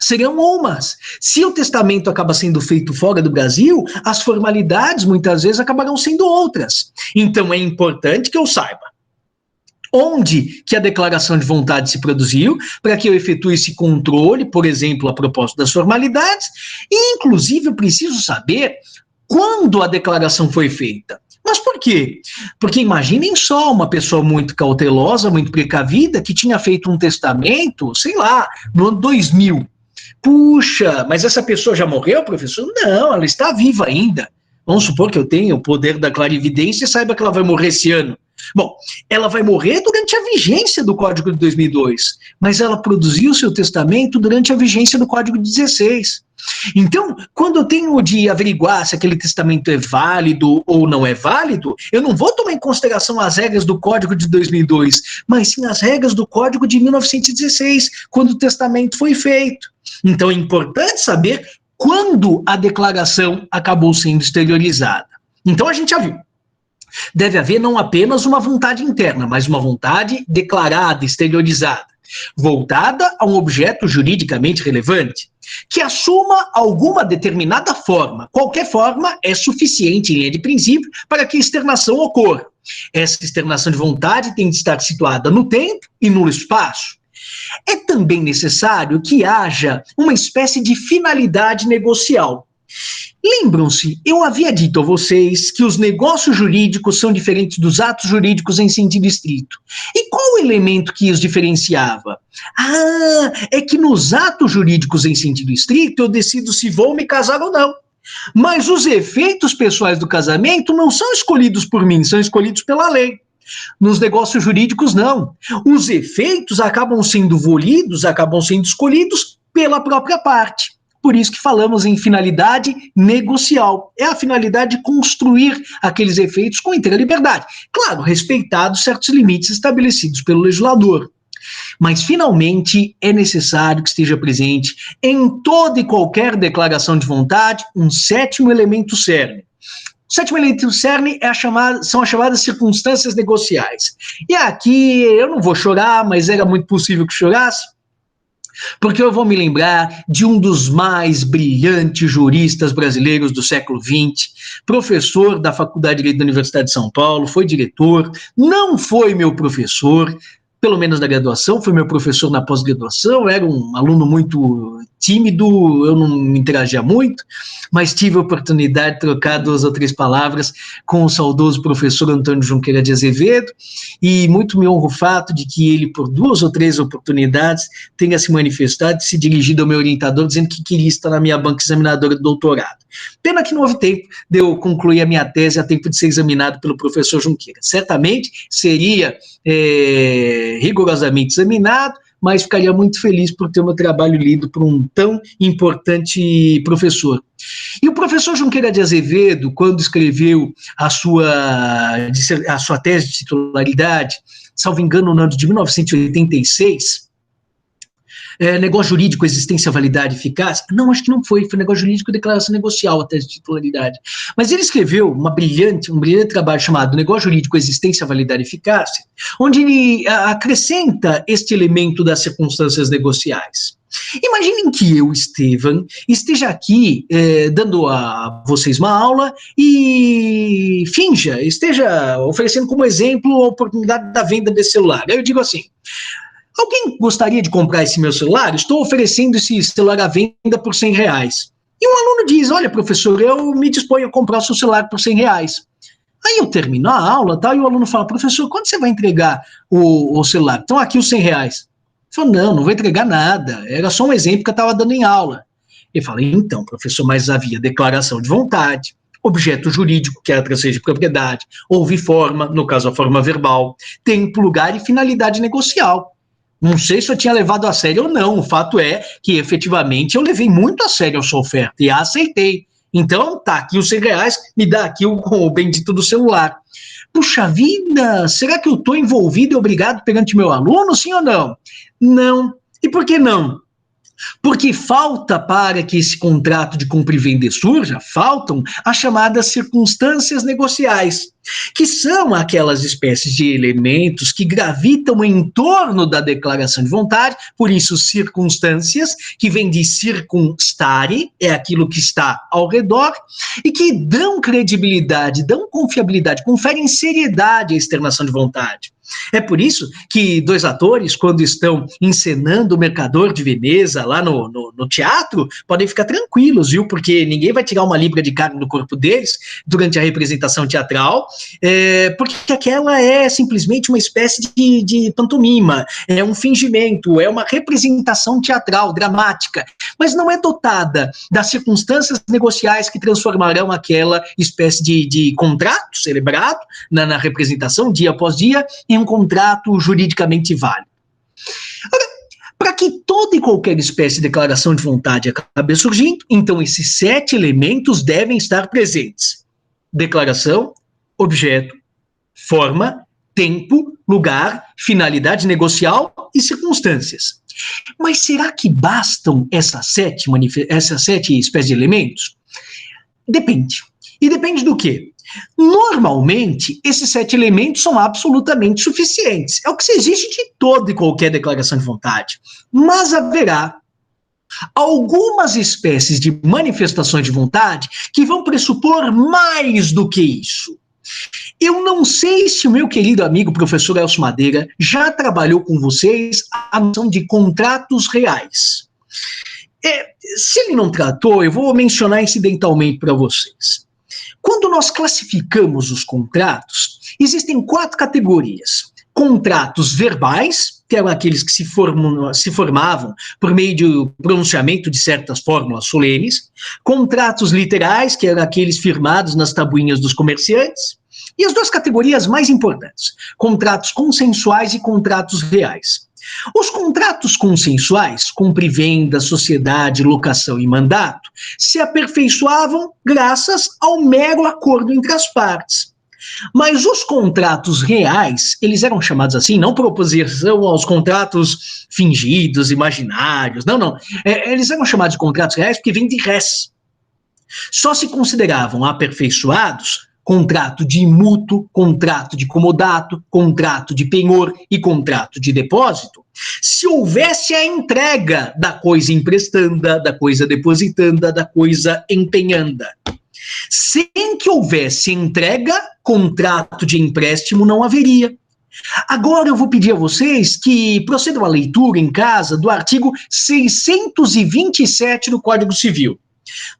serão umas. Se o testamento acaba sendo feito fora do Brasil, as formalidades muitas vezes acabarão sendo outras. Então é importante que eu saiba onde que a declaração de vontade se produziu, para que eu efetue esse controle, por exemplo, a propósito das formalidades, e inclusive eu preciso saber quando a declaração foi feita. Mas por quê? Porque imaginem só uma pessoa muito cautelosa, muito precavida, que tinha feito um testamento, sei lá, no ano 2000. Puxa, mas essa pessoa já morreu, professor? Não, ela está viva ainda. Vamos supor que eu tenha o poder da clarividência e saiba que ela vai morrer esse ano. Bom, ela vai morrer durante a vigência do Código de 2002, mas ela produziu seu testamento durante a vigência do Código de 16. Então, quando eu tenho de averiguar se aquele testamento é válido ou não é válido, eu não vou tomar em consideração as regras do Código de 2002, mas sim as regras do Código de 1916, quando o testamento foi feito. Então, é importante saber quando a declaração acabou sendo exteriorizada. Então, a gente já viu. Deve haver não apenas uma vontade interna, mas uma vontade declarada, exteriorizada, voltada a um objeto juridicamente relevante, que assuma alguma determinada forma. Qualquer forma é suficiente, em linha de princípio, para que a externação ocorra. Essa externação de vontade tem de estar situada no tempo e no espaço. É também necessário que haja uma espécie de finalidade negocial. Lembram-se, eu havia dito a vocês que os negócios jurídicos são diferentes dos atos jurídicos em sentido estrito. E qual o elemento que os diferenciava? Ah, é que nos atos jurídicos em sentido estrito eu decido se vou me casar ou não. Mas os efeitos pessoais do casamento não são escolhidos por mim, são escolhidos pela lei. Nos negócios jurídicos, não. Os efeitos acabam sendo volidos, acabam sendo escolhidos pela própria parte. Por isso que falamos em finalidade negocial. É a finalidade de construir aqueles efeitos com inteira liberdade. Claro, respeitados certos limites estabelecidos pelo legislador. Mas, finalmente, é necessário que esteja presente em toda e qualquer declaração de vontade um sétimo elemento cerne. O sétimo elemento cerne são as chamadas circunstâncias negociais. E aqui eu não vou chorar, mas era muito possível que chorasse, porque eu vou me lembrar de um dos mais brilhantes juristas brasileiros do século XX, professor da Faculdade de Direito da Universidade de São Paulo, foi diretor, não foi meu professor, pelo menos na graduação, foi meu professor na pós-graduação, era um aluno muito tímido, eu não me interagia muito, mas tive a oportunidade de trocar 2 ou 3 palavras com o saudoso professor Antônio Junqueira de Azevedo, e muito me honra o fato de que ele, por 2 ou 3 oportunidades, tenha se manifestado e se dirigido ao meu orientador, dizendo que queria estar na minha banca examinadora de doutorado. Pena que não houve tempo de eu concluir a minha tese a tempo de ser examinado pelo professor Junqueira. Certamente seria rigorosamente examinado, mas ficaria muito feliz por ter o meu trabalho lido por um tão importante professor. E o professor Junqueira de Azevedo, quando escreveu a sua tese de titularidade, salvo engano, no ano de 1986, negócio jurídico, existência, validade, eficácia? Não, acho que não foi negócio jurídico, declaração negocial, a tese de titularidade. Mas ele escreveu um brilhante trabalho chamado Negócio Jurídico, Existência, Validade e Eficácia, onde ele acrescenta este elemento das circunstâncias negociais. Imaginem que eu, Estevam, esteja aqui dando a vocês uma aula e esteja oferecendo como exemplo a oportunidade da venda desse celular. Aí eu digo assim: alguém gostaria de comprar esse meu celular? Estou oferecendo esse celular à venda por R$100. E um aluno diz: olha, professor, eu me disponho a comprar o seu celular por R$100. Aí eu termino a aula, e o aluno fala: professor, quando você vai entregar o celular? Então aqui os R$100. Ele fala: não vou entregar nada, era só um exemplo que eu estava dando em aula. Ele fala: então, professor, mas havia declaração de vontade, objeto jurídico, que era transferência de propriedade, houve forma, no caso a forma verbal, tempo, lugar e finalidade negocial. Não sei se eu tinha levado a sério ou não, o fato é que efetivamente eu levei muito a sério a sua oferta e a aceitei. Então, tá aqui os R$100, me dá aqui o bendito do celular. Puxa vida, será que eu estou envolvido e obrigado perante meu aluno, sim ou não? Não. E por que não? Porque falta para que esse contrato de compra e venda surja, faltam as chamadas circunstâncias negociais, que são aquelas espécies de elementos que gravitam em torno da declaração de vontade, por isso circunstâncias, que vem de circunstare, é aquilo que está ao redor, e que dão credibilidade, dão confiabilidade, conferem seriedade à externação de vontade. É por isso que dois atores, quando estão encenando o Mercador de Veneza lá no teatro, podem ficar tranquilos, viu? Porque ninguém vai tirar uma libra de carne do corpo deles durante a representação teatral, porque aquela é simplesmente uma espécie de pantomima, é um fingimento, é uma representação teatral, dramática, mas não é dotada das circunstâncias negociais que transformarão aquela espécie de contrato celebrado na representação, dia após dia, em um contrato juridicamente válido. Para que toda e qualquer espécie de declaração de vontade acabe surgindo, então esses 7 elementos devem estar presentes: declaração, objeto, forma, tempo, lugar, finalidade negocial e circunstâncias. Mas será que bastam essas 7 espécies de elementos? Depende. E depende do quê? Normalmente, esses 7 elementos são absolutamente suficientes. É o que se exige de toda e qualquer declaração de vontade. Mas haverá algumas espécies de manifestações de vontade que vão pressupor mais do que isso. Eu não sei se o meu querido amigo professor Elcio Madeira já trabalhou com vocês a noção de contratos reais. Se ele não tratou, eu vou mencionar incidentalmente para vocês. Quando nós classificamos os contratos, existem 4 categorias. Contratos verbais, que eram aqueles que se formavam por meio do pronunciamento de certas fórmulas solenes. Contratos literais, que eram aqueles firmados nas tabuinhas dos comerciantes. E as 2 categorias mais importantes, contratos consensuais e contratos reais. Os contratos consensuais, compra e venda, sociedade, locação e mandato, se aperfeiçoavam graças ao mero acordo entre as partes. Mas os contratos reais, eles eram chamados assim, não por oposição aos contratos fingidos, imaginários, não. Eles eram chamados de contratos reais porque vêm de res. Só se consideravam aperfeiçoados contrato de mútuo, contrato de comodato, contrato de penhor e contrato de depósito, se houvesse a entrega da coisa emprestanda, da coisa depositanda, da coisa empenhanda. Sem que houvesse entrega, contrato de empréstimo não haveria. Agora eu vou pedir a vocês que procedam à leitura em casa do artigo 627 do Código Civil.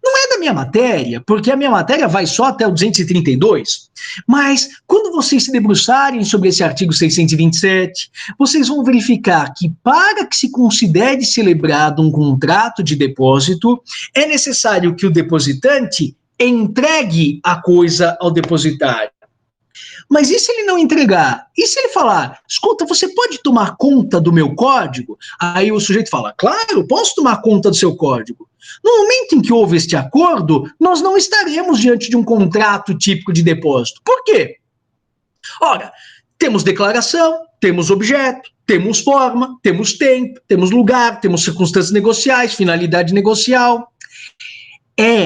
Não é da minha matéria, porque a minha matéria vai só até o 232, mas quando vocês se debruçarem sobre esse artigo 627, vocês vão verificar que para que se considere celebrado um contrato de depósito, é necessário que o depositante entregue a coisa ao depositário. Mas e se ele não entregar? E se ele falar, escuta, você pode tomar conta do meu código? Aí o sujeito fala, claro, posso tomar conta do seu código. No momento em que houve este acordo, nós não estaremos diante de um contrato típico de depósito. Por quê? Ora, temos declaração, temos objeto, temos forma, temos tempo, temos lugar, temos circunstâncias negociais, finalidade negocial.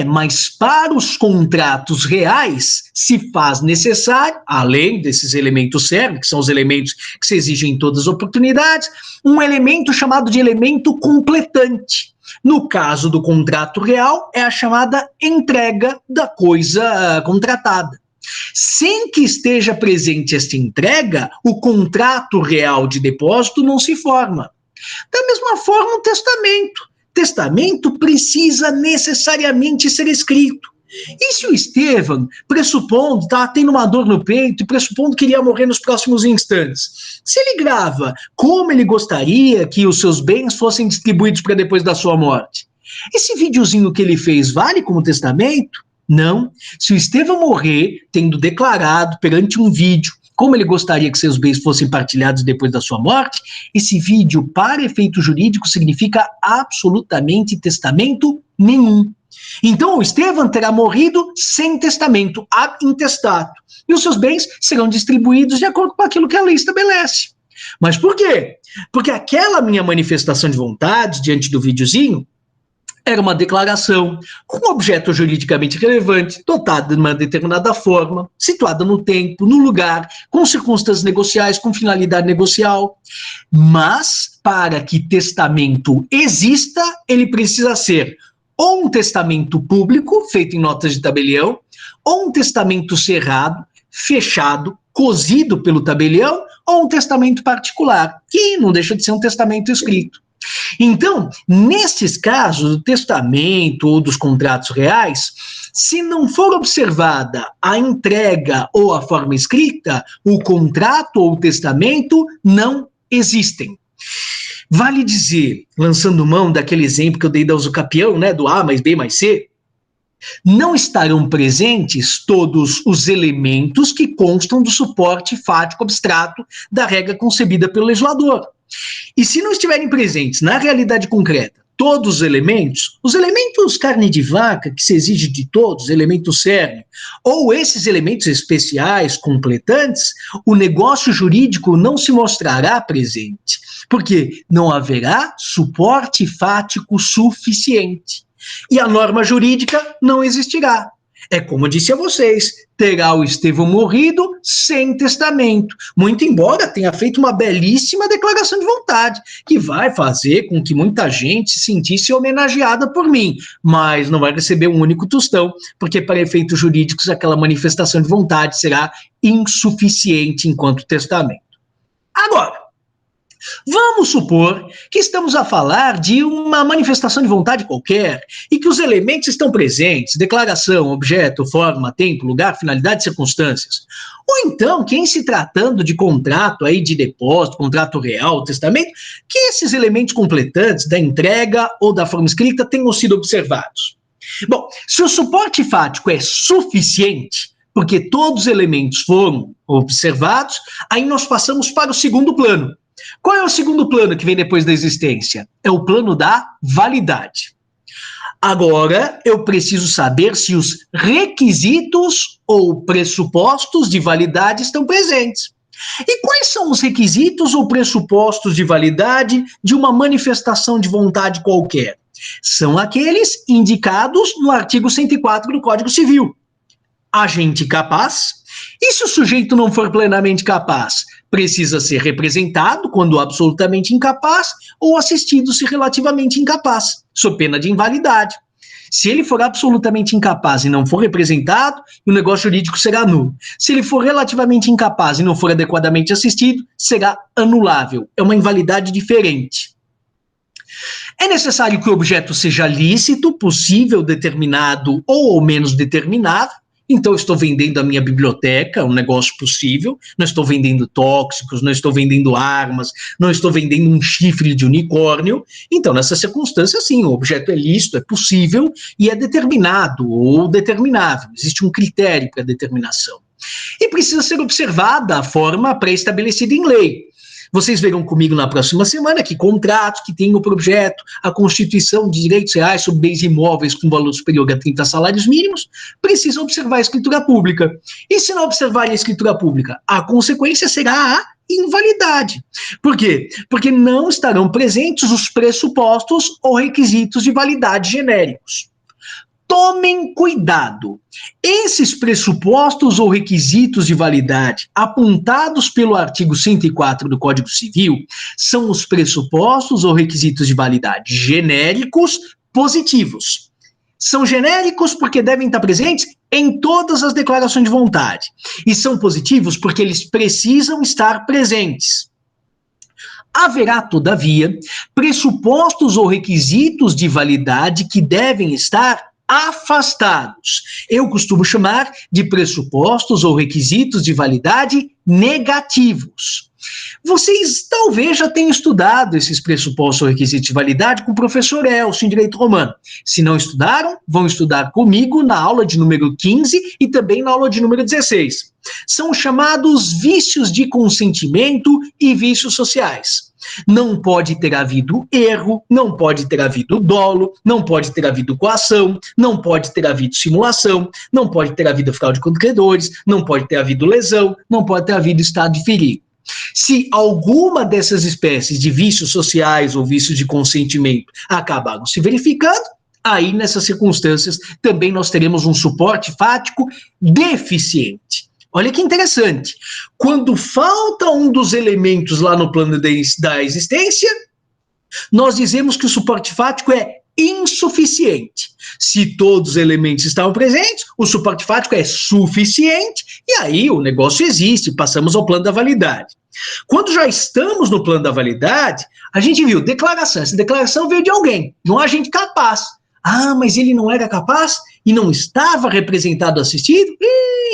Mas para os contratos reais se faz necessário, além desses elementos CERN, que são os elementos que se exigem em todas as oportunidades, um elemento chamado de elemento completante. No caso do contrato real, é a chamada entrega da coisa contratada. Sem que esteja presente esta entrega, o contrato real de depósito não se forma. Da mesma forma, o testamento. Testamento precisa necessariamente ser escrito. E se o Estevão, pressupondo, está tendo uma dor no peito e pressupondo que iria morrer nos próximos instantes, se ele grava como ele gostaria que os seus bens fossem distribuídos para depois da sua morte, esse videozinho que ele fez vale como testamento? Não. Se o Estevão morrer tendo declarado perante um vídeo como ele gostaria que seus bens fossem partilhados depois da sua morte, esse vídeo, para efeito jurídico, significa absolutamente testamento nenhum. Então, o Estevão terá morrido sem testamento, ad intestato, e os seus bens serão distribuídos de acordo com aquilo que a lei estabelece. Mas por quê? Porque aquela minha manifestação de vontade, diante do videozinho, era uma declaração com um objeto juridicamente relevante, dotada de uma determinada forma, situada no tempo, no lugar, com circunstâncias negociais, com finalidade negocial. Mas, para que testamento exista, ele precisa ser ou um testamento público, feito em notas de tabelião, ou um testamento cerrado, fechado, cosido pelo tabelião, ou um testamento particular, que não deixa de ser um testamento escrito. Então, nesses casos, do testamento ou dos contratos reais, se não for observada a entrega ou a forma escrita, o contrato ou o testamento não existem. Vale dizer, lançando mão daquele exemplo que eu dei da usucapião, né, do A mais B mais C, não estarão presentes todos os elementos que constam do suporte fático abstrato da regra concebida pelo legislador. E se não estiverem presentes na realidade concreta todos os elementos carne de vaca, que se exige de todos, elementos cerne, ou esses elementos especiais, completantes, o negócio jurídico não se mostrará presente, porque não haverá suporte fático suficiente. E a norma jurídica não existirá. É como eu disse a vocês, terá o Estevão morrido sem testamento, muito embora tenha feito uma belíssima declaração de vontade, que vai fazer com que muita gente se sentisse homenageada por mim, mas não vai receber um único tostão, porque para efeitos jurídicos aquela manifestação de vontade será insuficiente enquanto testamento. Agora, vamos supor que estamos a falar de uma manifestação de vontade qualquer e que os elementos estão presentes, declaração, objeto, forma, tempo, lugar, finalidade, circunstâncias. Ou então, que em se tratando de contrato aí de depósito, contrato real, testamento, que esses elementos completantes da entrega ou da forma escrita tenham sido observados. Bom, se o suporte fático é suficiente, porque todos os elementos foram observados, aí nós passamos para o segundo plano. Qual é o segundo plano que vem depois da existência? É o plano da validade. Agora, eu preciso saber se os requisitos ou pressupostos de validade estão presentes. E quais são os requisitos ou pressupostos de validade de uma manifestação de vontade qualquer? São aqueles indicados no artigo 104 do Código Civil. Agente capaz, e se o sujeito não for plenamente capaz, precisa ser representado quando absolutamente incapaz ou assistido se relativamente incapaz, sob pena de invalidade. Se ele for absolutamente incapaz e não for representado, o negócio jurídico será nulo. Se ele for relativamente incapaz e não for adequadamente assistido, será anulável. É uma invalidade diferente. É necessário que o objeto seja lícito, possível, determinado ou ao menos determinado. Então, eu estou vendendo a minha biblioteca, um negócio possível, não estou vendendo tóxicos, não estou vendendo armas, não estou vendendo um chifre de unicórnio. Então, nessa circunstância, sim, o objeto é lícito, é possível e é determinado ou determinável. Existe um critério para determinação. E precisa ser observada a forma pré-estabelecida em lei. Vocês verão comigo na próxima semana que contratos que tenham por objeto a constituição de direitos reais sobre bens imóveis com valor superior a 30 salários mínimos precisam observar a escritura pública. E se não observarem a escritura pública, a consequência será a invalidade. Por quê? Porque não estarão presentes os pressupostos ou requisitos de validade genéricos. Tomem cuidado. Esses pressupostos ou requisitos de validade apontados pelo artigo 104 do Código Civil são os pressupostos ou requisitos de validade genéricos positivos. São genéricos porque devem estar presentes em todas as declarações de vontade. E são positivos porque eles precisam estar presentes. Haverá, todavia, pressupostos ou requisitos de validade que devem estar afastados. Eu costumo chamar de pressupostos ou requisitos de validade negativos. Vocês talvez já tenham estudado esses pressupostos ou requisitos de validade com o professor Elcio em Direito Romano. Se não estudaram, vão estudar comigo na aula de número 15 e também na aula de número 16. São chamados vícios de consentimento e vícios sociais. Não pode ter havido erro, não pode ter havido dolo, não pode ter havido coação, não pode ter havido simulação, não pode ter havido fraude contra credores, não pode ter havido lesão, não pode ter havido estado de perigo. Se alguma dessas espécies de vícios sociais ou vícios de consentimento acabaram se verificando, aí nessas circunstâncias também nós teremos um suporte fático deficiente. Olha que interessante, quando falta um dos elementos lá no plano da existência, nós dizemos que o suporte fático é insuficiente. Se todos os elementos estão presentes, o suporte fático é suficiente, e aí o negócio existe, passamos ao plano da validade. Quando já estamos no plano da validade, a gente viu declaração, essa declaração veio de alguém, de um agente capaz. Ah, mas ele não era capaz e não estava representado assistido?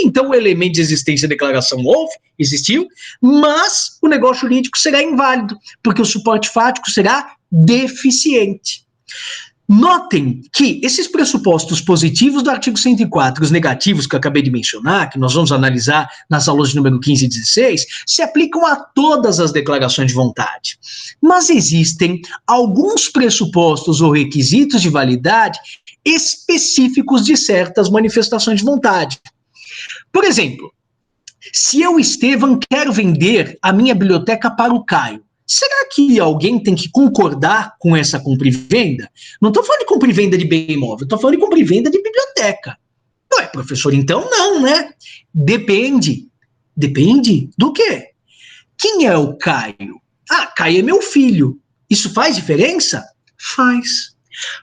Então o elemento de existência da declaração houve, existiu, mas o negócio jurídico será inválido, porque o suporte fático será deficiente. Notem que esses pressupostos positivos do artigo 104, os negativos que eu acabei de mencionar, que nós vamos analisar nas aulas de número 15 e 16, se aplicam a todas as declarações de vontade. Mas existem alguns pressupostos ou requisitos de validade específicos de certas manifestações de vontade. Por exemplo, se eu, Estevam, quero vender a minha biblioteca para o Caio, será que alguém tem que concordar com essa compra e venda? Não estou falando de compra e venda de bem imóvel, estou falando de compra e venda de biblioteca. Ué, professor, então não, né? Depende. Depende do quê? Quem é o Caio? Ah, Caio é meu filho. Isso faz diferença? Faz.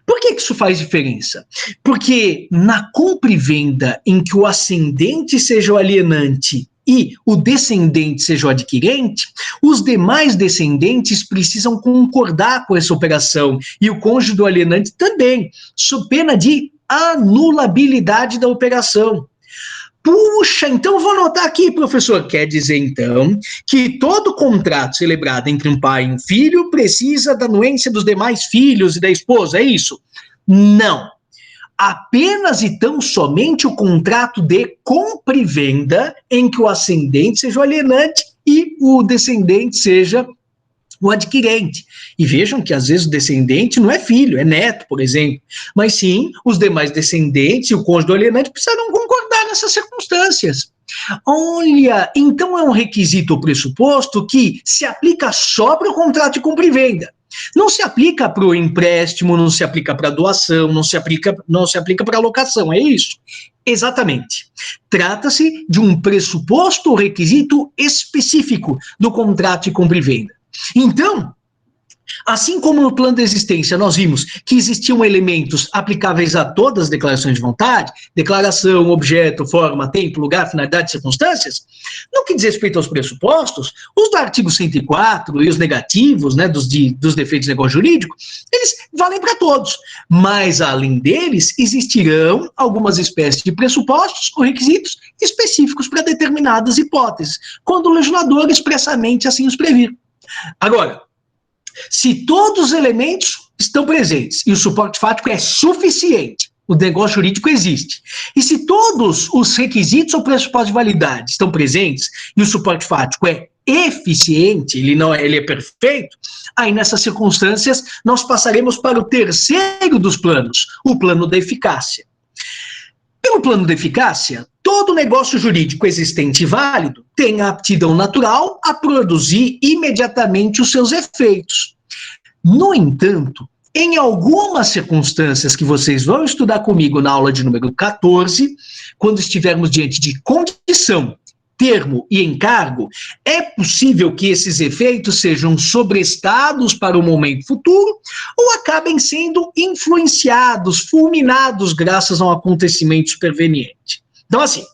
Por que isso faz diferença? Porque na compra e venda em que o ascendente seja o alienante e o descendente seja o adquirente, os demais descendentes precisam concordar com essa operação, e o cônjuge do alienante também, sob pena de anulabilidade da operação. Puxa, então vou anotar aqui, professor. Quer dizer, então, que todo contrato celebrado entre um pai e um filho precisa da anuência dos demais filhos e da esposa, é isso? Não. Apenas e tão somente o contrato de compra e venda em que o ascendente seja o alienante e o descendente seja o adquirente. E vejam que às vezes o descendente não é filho, é neto, por exemplo. Mas sim, os demais descendentes e o cônjuge do alienante precisarão concordar nessas circunstâncias. Olha, então é um requisito ou pressuposto que se aplica só para o contrato de compra e venda. Não se aplica para o empréstimo, não se aplica para a doação, não se aplica para a locação, é isso? Exatamente. Trata-se de um pressuposto ou requisito específico do contrato de compra e venda. Então, assim como no plano de existência nós vimos que existiam elementos aplicáveis a todas as declarações de vontade, declaração, objeto, forma, tempo, lugar, finalidade e circunstâncias, no que diz respeito aos pressupostos, os do artigo 104 e os negativos, né, dos defeitos do negócio jurídico, eles valem para todos, mas além deles existirão algumas espécies de pressupostos ou requisitos específicos para determinadas hipóteses, quando o legislador expressamente assim os previr. Agora, se todos os elementos estão presentes e o suporte fático é suficiente, o negócio jurídico existe. E se todos os requisitos ou pressupostos de validade estão presentes e o suporte fático é eficiente, ele é perfeito, aí nessas circunstâncias nós passaremos para o terceiro dos planos, o plano da eficácia. Pelo plano da eficácia, todo negócio jurídico existente e válido tem a aptidão natural a produzir imediatamente os seus efeitos. No entanto, em algumas circunstâncias que vocês vão estudar comigo na aula de número 14, quando estivermos diante de condição, termo e encargo, é possível que esses efeitos sejam sobrestados para o momento futuro ou acabem sendo influenciados, fulminados graças a um acontecimento superveniente. Então, assim,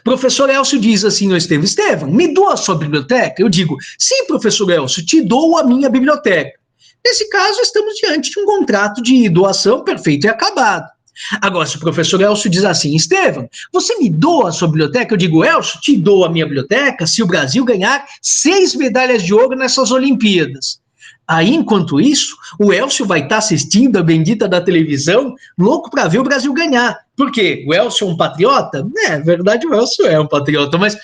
professor Elcio diz assim ao Estevam, me doa a sua biblioteca? Eu digo, sim, professor Elcio, te dou a minha biblioteca. Nesse caso, estamos diante de um contrato de doação perfeito e acabado. Agora, se o professor Elcio diz assim, Estevam, você me doa a sua biblioteca? Eu digo, Elcio, te dou a minha biblioteca se o Brasil ganhar 6 medalhas de ouro nessas Olimpíadas. Aí, enquanto isso, o Elcio vai estar assistindo a bendita da televisão, louco para ver o Brasil ganhar. Por quê? O Elcio é um patriota? É verdade, o Elcio é um patriota, mas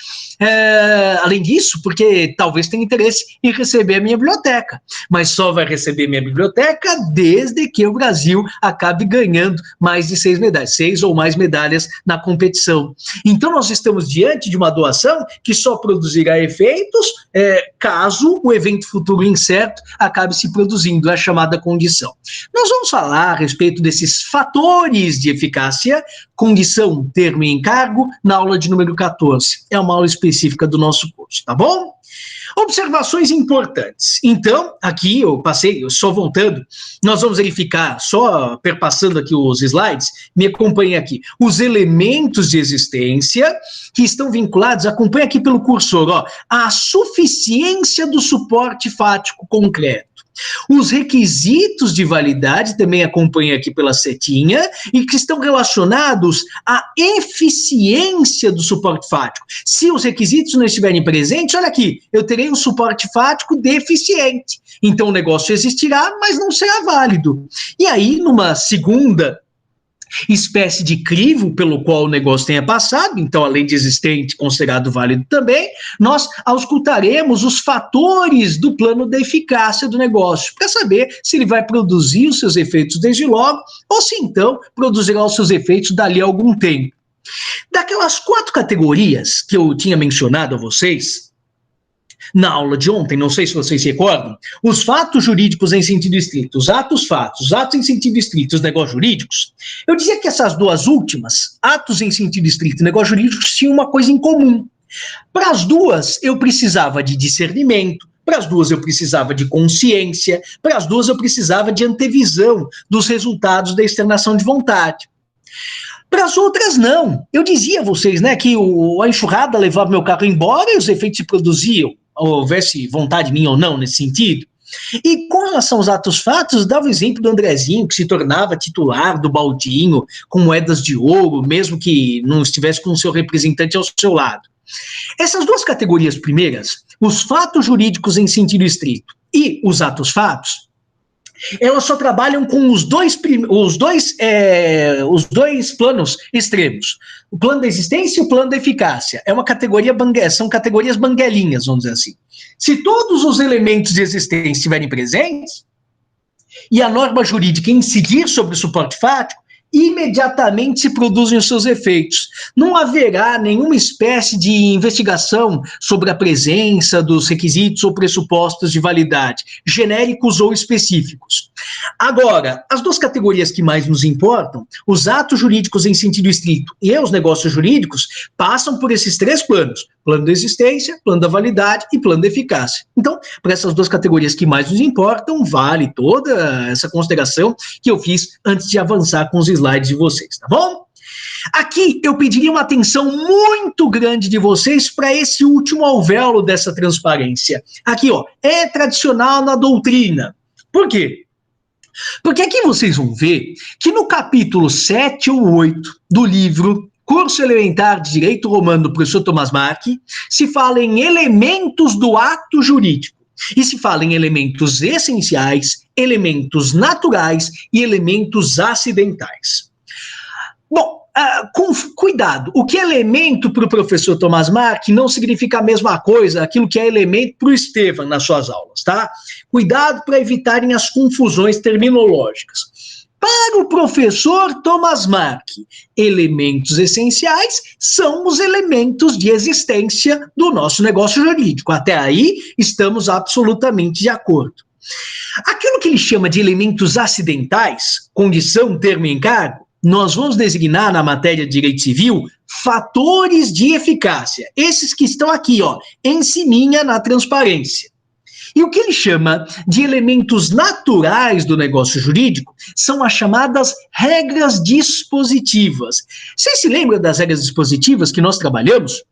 além disso, porque talvez tenha interesse em receber a minha biblioteca, mas só vai receber minha biblioteca desde que o Brasil acabe ganhando mais de 6 ou mais medalhas na competição. Então, nós estamos diante de uma doação que só produzirá efeitos caso o evento futuro incerto acabe se produzindo, a chamada condição. Nós vamos falar a respeito desses fatores de eficácia, condição, termo e encargo, na aula de número 14. É uma aula específica do nosso curso, tá bom? Observações importantes. Então, aqui só voltando, nós vamos verificar, só perpassando aqui os slides, me acompanhe aqui, os elementos de existência que estão vinculados, acompanhe aqui pelo cursor, ó, a suficiência do suporte fático concreto. Os requisitos de validade, também acompanha aqui pela setinha, e que estão relacionados à eficiência do suporte fático. Se os requisitos não estiverem presentes, olha aqui, eu terei um suporte fático deficiente. Então o negócio existirá, mas não será válido. E aí, numa segunda espécie de crivo pelo qual o negócio tenha passado, então além de existente, considerado válido também, nós auscultaremos os fatores do plano da eficácia do negócio, para saber se ele vai produzir os seus efeitos desde logo, ou se então produzirá os seus efeitos dali a algum tempo. Daquelas 4 categorias que eu tinha mencionado a vocês, na aula de ontem, não sei se vocês se recordam, os fatos jurídicos em sentido estrito, os atos em sentido estrito, os negócios jurídicos, eu dizia que essas duas últimas, atos em sentido estrito e negócios jurídicos, tinham uma coisa em comum. Para as duas, eu precisava de discernimento, para as duas eu precisava de consciência, para as duas eu precisava de antevisão dos resultados da externação de vontade. Para as outras, não. Eu dizia a vocês, né, que a enxurrada levava meu carro embora e os efeitos se produziam, houvesse vontade minha ou não nesse sentido. E com relação aos atos fatos, dava o exemplo do Andrezinho, que se tornava titular do baldinho, com moedas de ouro, mesmo que não estivesse com o seu representante ao seu lado. Essas duas categorias primeiras, os fatos jurídicos em sentido estrito e os atos fatos, elas só trabalham com os dois planos extremos, o plano da existência e o plano da eficácia. É uma categoria, são categorias banguelinhas, vamos dizer assim. Se todos os elementos de existência estiverem presentes e a norma jurídica incidir sobre o suporte fático, imediatamente se produzem os seus efeitos. Não haverá nenhuma espécie de investigação sobre a presença dos requisitos ou pressupostos de validade, genéricos ou específicos. Agora, as duas categorias que mais nos importam, os atos jurídicos em sentido estrito e os negócios jurídicos, passam por esses 3 planos: plano da existência, plano da validade e plano da eficácia. Então, para essas duas categorias que mais nos importam, vale toda essa consideração que eu fiz antes de avançar com os slides de vocês, tá bom? Aqui eu pediria uma atenção muito grande de vocês para esse último alvéolo dessa transparência. Aqui, ó, é tradicional na doutrina. Por quê? Porque aqui vocês vão ver que no capítulo 7 ou 8 do livro Curso Elementar de Direito Romano do professor Thomas Marchi, se fala em elementos do ato jurídico. E se fala em elementos essenciais, elementos naturais e elementos acidentais. Bom, com cuidado, o que é elemento para o professor Thomas Marchi não significa a mesma coisa, aquilo que é elemento para o Estevam nas suas aulas, tá? Cuidado para evitarem as confusões terminológicas. Para o professor Thomas Marchi, elementos essenciais são os elementos de existência do nosso negócio jurídico. Até aí, estamos absolutamente de acordo. Aquilo que ele chama de elementos acidentais, condição, termo e encargo, nós vamos designar na matéria de direito civil fatores de eficácia. Esses que estão aqui, ó, em ciminha na transparência. E o que ele chama de elementos naturais do negócio jurídico são as chamadas regras dispositivas. Vocês se lembram das regras dispositivas que nós trabalhamos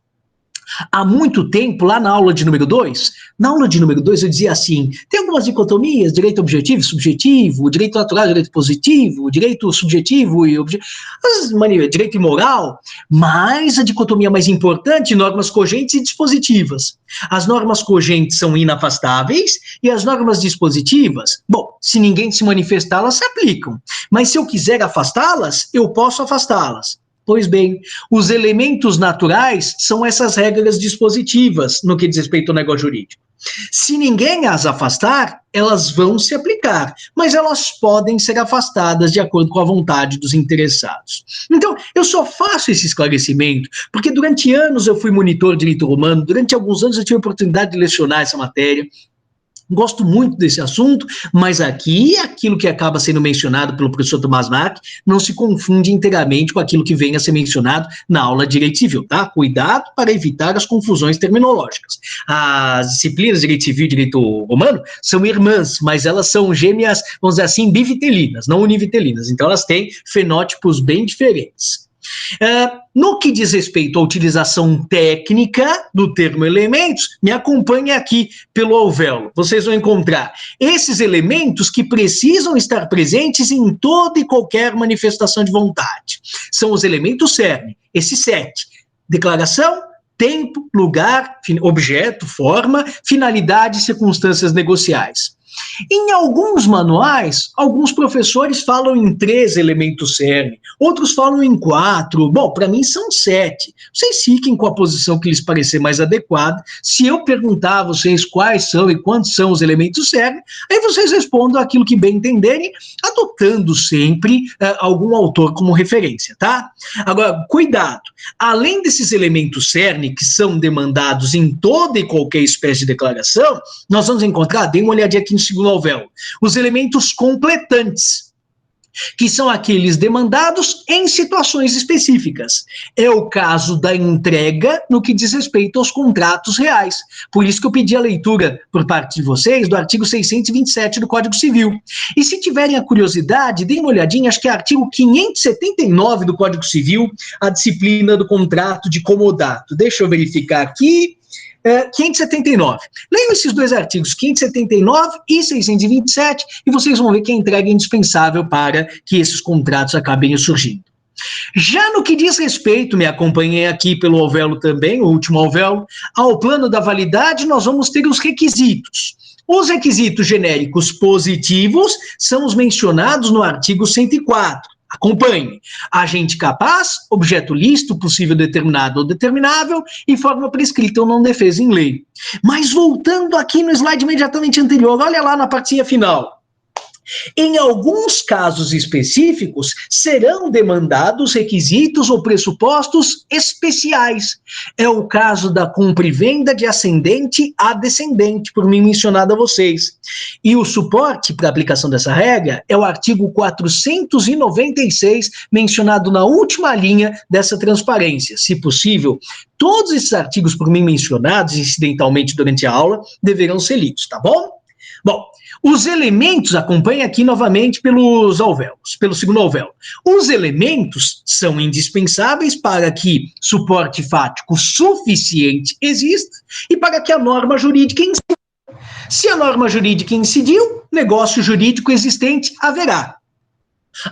há muito tempo, lá na aula de número 2? Na aula de número 2 eu dizia assim, tem algumas dicotomias, direito objetivo e subjetivo, direito natural, direito positivo, direito subjetivo e objetivo, direito imoral, mas a dicotomia mais importante, normas cogentes e dispositivas. As normas cogentes são inafastáveis e as normas dispositivas, bom, se ninguém se manifestar, elas se aplicam. Mas se eu quiser afastá-las, eu posso afastá-las. Pois bem, os elementos naturais são essas regras dispositivas no que diz respeito ao negócio jurídico. Se ninguém as afastar, elas vão se aplicar, mas elas podem ser afastadas de acordo com a vontade dos interessados. Então, eu só faço esse esclarecimento porque durante anos eu fui monitor de direito romano, durante alguns anos eu tive a oportunidade de lecionar essa matéria. Gosto muito desse assunto, mas aqui aquilo que acaba sendo mencionado pelo professor Tomás Mark não se confunde inteiramente com aquilo que vem a ser mencionado na aula de Direito Civil, tá? Cuidado para evitar as confusões terminológicas. As disciplinas de Direito Civil e Direito Romano são irmãs, mas elas são gêmeas, vamos dizer assim, bivitelinas, não univitelinas. Então elas têm fenótipos bem diferentes. No que diz respeito à utilização técnica do termo elementos, me acompanhe aqui pelo alvéolo. Vocês vão encontrar esses elementos que precisam estar presentes em toda e qualquer manifestação de vontade. São os elementos cerne, esses 7. Declaração, tempo, lugar, objeto, forma, finalidade e circunstâncias negociais. Em alguns manuais, alguns professores falam em 3 elementos cerne, outros falam em 4. Bom, para mim são 7. Vocês fiquem com a posição que lhes parecer mais adequada. Se eu perguntar a vocês quais são e quantos são os elementos cerne, aí vocês respondam aquilo que bem entenderem, adotando sempre algum autor como referência, tá? Agora, cuidado. Além desses elementos cerne, que são demandados em toda e qualquer espécie de declaração, nós vamos encontrar, dê uma olhadinha aqui no segundo alvéolo, os elementos completantes, que são aqueles demandados em situações específicas. É o caso da entrega no que diz respeito aos contratos reais. Por isso que eu pedi a leitura por parte de vocês do artigo 627 do Código Civil. E se tiverem a curiosidade, deem uma olhadinha, acho que é artigo 579 do Código Civil, a disciplina do contrato de comodato. Deixa eu verificar aqui. 579. Leiam esses 2 artigos, 579 e 627, e vocês vão ver que a entrega é indispensável para que esses contratos acabem surgindo. Já no que diz respeito, me acompanhem aqui pelo alvéolo também, o último alvéolo, ao plano da validade, nós vamos ter os requisitos. Os requisitos genéricos positivos são os mencionados no artigo 104. Acompanhe. Agente capaz, objeto lícito, possível determinado ou determinável e forma prescrita ou não defesa em lei. Mas voltando aqui no slide imediatamente anterior, olha lá na partinha final. Em alguns casos específicos, serão demandados requisitos ou pressupostos especiais. É o caso da compra e venda de ascendente a descendente, por mim mencionado a vocês. E o suporte para a aplicação dessa regra é o artigo 496, mencionado na última linha dessa transparência. Se possível, todos esses artigos por mim mencionados incidentalmente durante a aula deverão ser lidos, tá bom? Bom, os elementos, acompanhe aqui novamente pelos alvéolos, pelo segundo alvéolo. Os elementos são indispensáveis para que suporte fático suficiente exista e para que a norma jurídica incida. Se a norma jurídica incidiu, negócio jurídico existente haverá.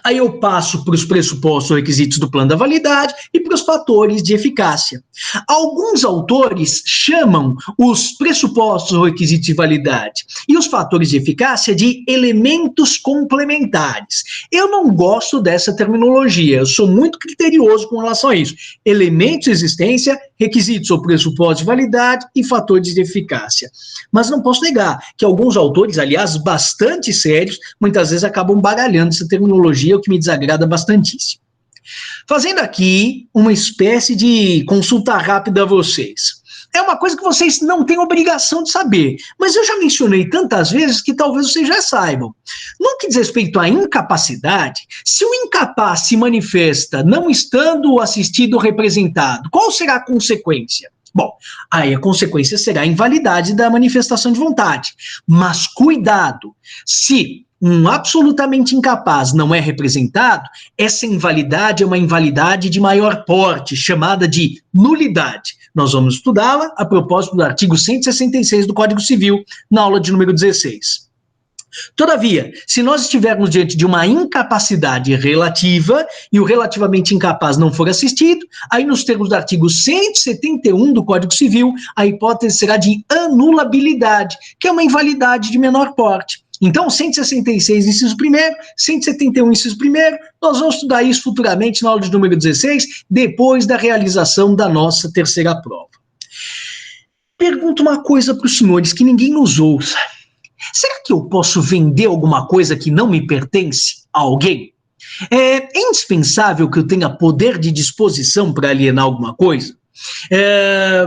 Aí eu passo para os pressupostos ou requisitos do plano da validade e para os fatores de eficácia. Alguns autores chamam os pressupostos ou requisitos de validade e os fatores de eficácia de elementos complementares. Eu não gosto dessa terminologia, eu sou muito criterioso com relação a isso. Elementos de existência, requisitos ou pressupostos de validade e fatores de eficácia. Mas não posso negar que alguns autores, aliás, bastante sérios, muitas vezes acabam baralhando essa terminologia, o que me desagrada bastantíssimo. Fazendo aqui uma espécie de consulta rápida a vocês. É uma coisa que vocês não têm obrigação de saber, mas eu já mencionei tantas vezes que talvez vocês já saibam. No que diz respeito à incapacidade, se o incapaz se manifesta não estando assistido ou representado, qual será a consequência? Bom, aí a consequência será a invalidade da manifestação de vontade. Mas cuidado, se um absolutamente incapaz não é representado, essa invalidade é uma invalidade de maior porte, chamada de nulidade. Nós vamos estudá-la a propósito do artigo 166 do Código Civil, na aula de número 16. Todavia, se nós estivermos diante de uma incapacidade relativa e o relativamente incapaz não for assistido, aí nos termos do artigo 171 do Código Civil, a hipótese será de anulabilidade, que é uma invalidade de menor porte. Então, 166, inciso primeiro, 171, inciso primeiro, nós vamos estudar isso futuramente na aula de número 16, depois da realização da nossa terceira prova. Pergunto uma coisa para os senhores, que ninguém nos ouça. Será que eu posso vender alguma coisa que não me pertence a alguém? É indispensável que eu tenha poder de disposição para alienar alguma coisa?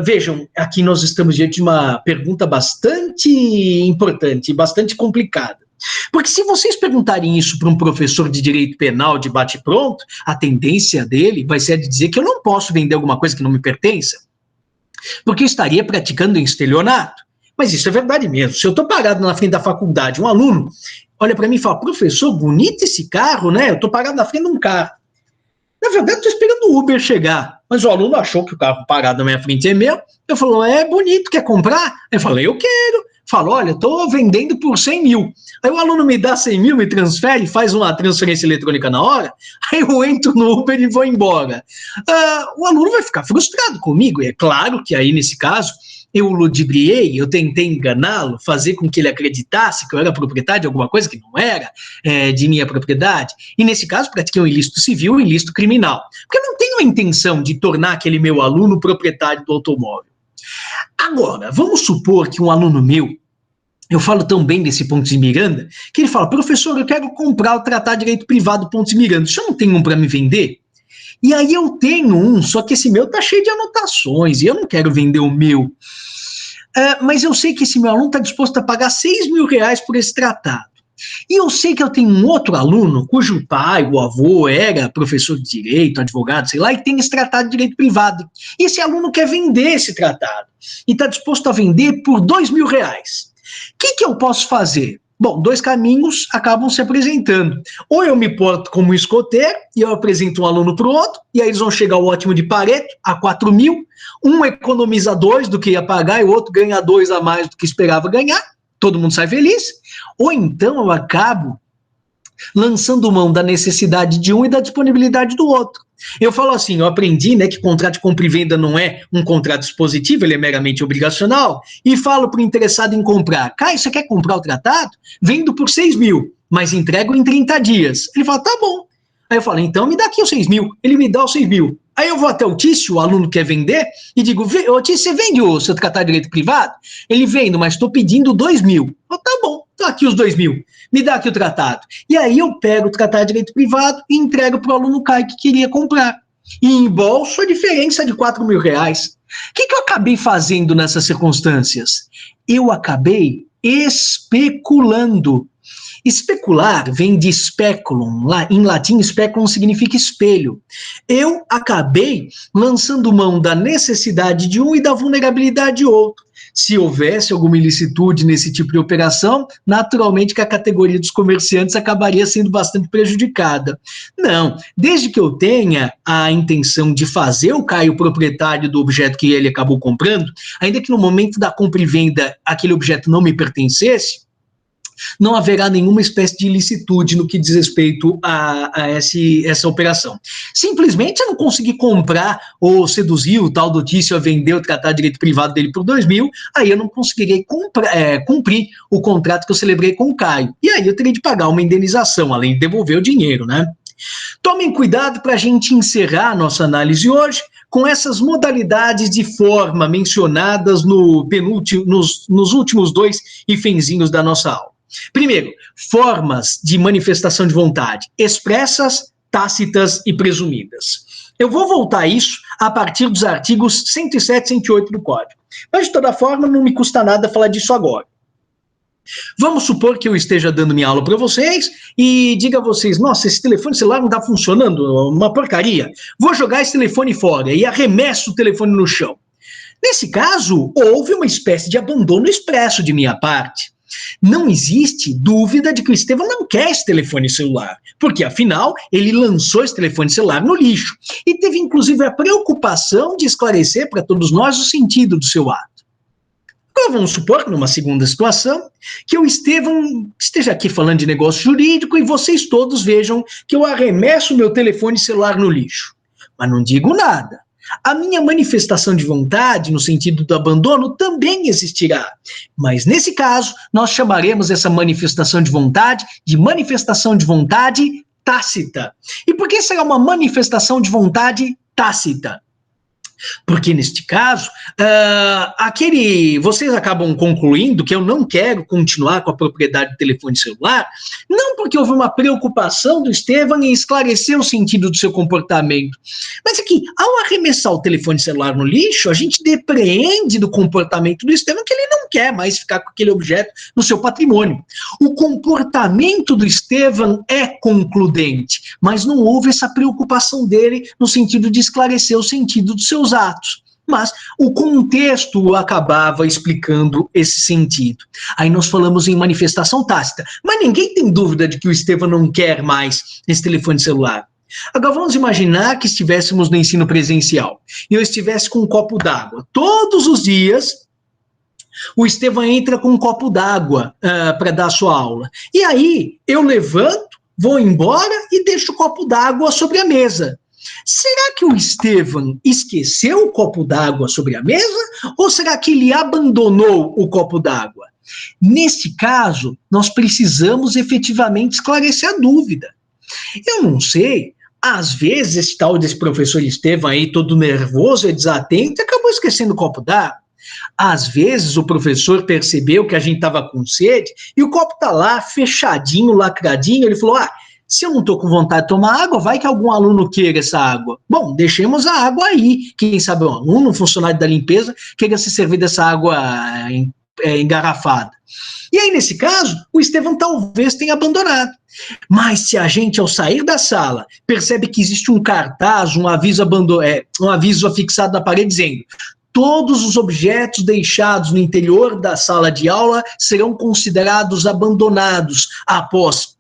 Vejam, aqui nós estamos diante de uma pergunta bastante importante, bastante complicada. Porque se vocês perguntarem isso para um professor de direito penal de bate-pronto, a tendência dele vai ser de dizer que eu não posso vender alguma coisa que não me pertença, porque eu estaria praticando estelionato. Mas isso é verdade mesmo. Se eu estou parado na frente da faculdade, um aluno olha para mim e fala, professor, bonito esse carro, né? Eu estou parado na frente de um carro. Na verdade, estou esperando o Uber chegar. Mas o aluno achou que o carro parado na minha frente é meu. Eu falo, é bonito, quer comprar? Eu falei, eu quero. Falo, olha, estou vendendo por 100 mil. Aí o aluno me dá 100 mil, me transfere, faz uma transferência eletrônica na hora, aí eu entro no Uber e vou embora. O aluno vai ficar frustrado comigo, e é claro que aí, nesse caso, eu o ludibriei, eu tentei enganá-lo, fazer com que ele acreditasse que eu era proprietário de alguma coisa que não era de minha propriedade, e nesse caso pratiquei um ilícito civil, um ilícito criminal, porque eu não tenho a intenção de tornar aquele meu aluno proprietário do automóvel. Agora, vamos supor que um aluno meu, eu falo tão bem desse Pontes de Miranda, que ele fala, professor, eu quero comprar o Tratado de Direito Privado Pontes de Miranda, o senhor não tem um para me vender? E aí eu tenho um, só que esse meu tá cheio de anotações, e eu não quero vender o meu. Mas eu sei que esse meu aluno está disposto a pagar 6 mil reais por esse tratado. E eu sei que eu tenho um outro aluno, cujo pai, o avô, era professor de direito, advogado, sei lá, e tem esse tratado de direito privado. E esse aluno quer vender esse tratado, e está disposto a vender por 2 mil reais. O que eu posso fazer? Bom, dois caminhos acabam se apresentando. Ou eu me porto como escoteiro e eu apresento um aluno para o outro, e aí eles vão chegar ao ótimo de Pareto, a 4 mil, um economiza 2 do que ia pagar e o outro ganha 2 a mais do que esperava ganhar, todo mundo sai feliz. Ou então eu acabo lançando mão da necessidade de um e da disponibilidade do outro. Eu falo assim, eu aprendi, né, que contrato de compra e venda não é um contrato dispositivo, ele é meramente obrigacional, e falo para o interessado em comprar, Caio, você quer comprar o tratado? Vendo por 6 mil, mas entrego em 30 dias. Ele fala, tá bom. Aí eu falo, então me dá aqui os 6 mil. Ele me dá os 6 mil. Aí eu vou até o Tício, o aluno quer vender, e digo, ô Tício, você vende o seu tratado de direito privado? Ele vende, mas estou pedindo 2 mil. Eu, tá bom, tô aqui os 2 mil. Me dá aqui o tratado. E aí eu pego o tratado de direito privado e entrego para o aluno Caio que queria comprar. E embolso a diferença de 4 mil reais. O que eu acabei fazendo nessas circunstâncias? Eu acabei especulando. Especular vem de speculum, em latim speculum significa espelho. Eu acabei lançando mão da necessidade de um e da vulnerabilidade de outro. Se houvesse alguma ilicitude nesse tipo de operação, naturalmente que a categoria dos comerciantes acabaria sendo bastante prejudicada. Não, desde que eu tenha a intenção de fazer o Caio proprietário do objeto que ele acabou comprando, ainda que no momento da compra e venda aquele objeto não me pertencesse, não haverá nenhuma espécie de ilicitude no que diz respeito a essa operação. Simplesmente eu não consegui comprar ou seduzir o tal do Tício a vender o tratado de direito privado dele por 2 mil, aí eu não conseguirei cumprir o contrato que eu celebrei com o Caio. E aí eu teria de pagar uma indenização, além de devolver o dinheiro, né? Tomem cuidado para a gente encerrar a nossa análise hoje com essas modalidades de forma mencionadas nos últimos 2 hifenzinhos da nossa aula. Primeiro, formas de manifestação de vontade expressas, tácitas e presumidas. Eu vou voltar a isso a partir dos artigos 107 e 108 do Código. Mas, de toda forma, não me custa nada falar disso agora. Vamos supor que eu esteja dando minha aula para vocês e diga a vocês, nossa, esse telefone celular não está funcionando, uma porcaria. Vou jogar esse telefone fora e arremesso o telefone no chão. Nesse caso, houve uma espécie de abandono expresso de minha parte. Não existe dúvida de que o Estevão não quer esse telefone celular, porque, afinal, ele lançou esse telefone celular no lixo e teve, inclusive, a preocupação de esclarecer para todos nós o sentido do seu ato. Agora, vamos supor, numa segunda situação, que o Estevão esteja aqui falando de negócio jurídico e vocês todos vejam que eu arremesso meu telefone celular no lixo. Mas não digo nada. A minha manifestação de vontade, no sentido do abandono, também existirá. Mas, nesse caso, nós chamaremos essa manifestação de vontade tácita. E por que será uma manifestação de vontade tácita? Porque, neste caso, vocês acabam concluindo que eu não quero continuar com a propriedade do telefone celular, não porque houve uma preocupação do Estevão em esclarecer o sentido do seu comportamento, mas é que, ao arremessar o telefone celular no lixo, a gente depreende do comportamento do Estevão que ele não quer mais ficar com aquele objeto no seu patrimônio. O comportamento do Estevão é concludente, mas não houve essa preocupação dele no sentido de esclarecer o sentido dos seus atos. Mas o contexto acabava explicando esse sentido. Aí nós falamos em manifestação tácita. Mas ninguém tem dúvida de que o Estevão não quer mais esse telefone celular. Agora vamos imaginar que estivéssemos no ensino presencial e eu estivesse com um copo d'água. Todos os dias, o Estevão entra com um copo d'água para dar a sua aula. E aí eu levanto, vou embora e deixo o copo d'água sobre a mesa. Será que o Estevão esqueceu o copo d'água sobre a mesa ou será que ele abandonou o copo d'água? Neste caso, nós precisamos efetivamente esclarecer a dúvida. Eu não sei, às vezes esse tal desse professor Estevão aí, todo nervoso e desatento, acabou esquecendo o copo d'água. Às vezes o professor percebeu que a gente estava com sede e o copo está lá fechadinho, lacradinho, ele falou, se eu não estou com vontade de tomar água, vai que algum aluno queira essa água. Bom, deixemos a água aí. Quem sabe um aluno, um funcionário da limpeza, queira se servir dessa água engarrafada. E aí, nesse caso, o Estevão talvez tenha abandonado. Mas se a gente, ao sair da sala, percebe que existe um cartaz, um aviso afixado na parede dizendo: todos os objetos deixados no interior da sala de aula serão considerados abandonados após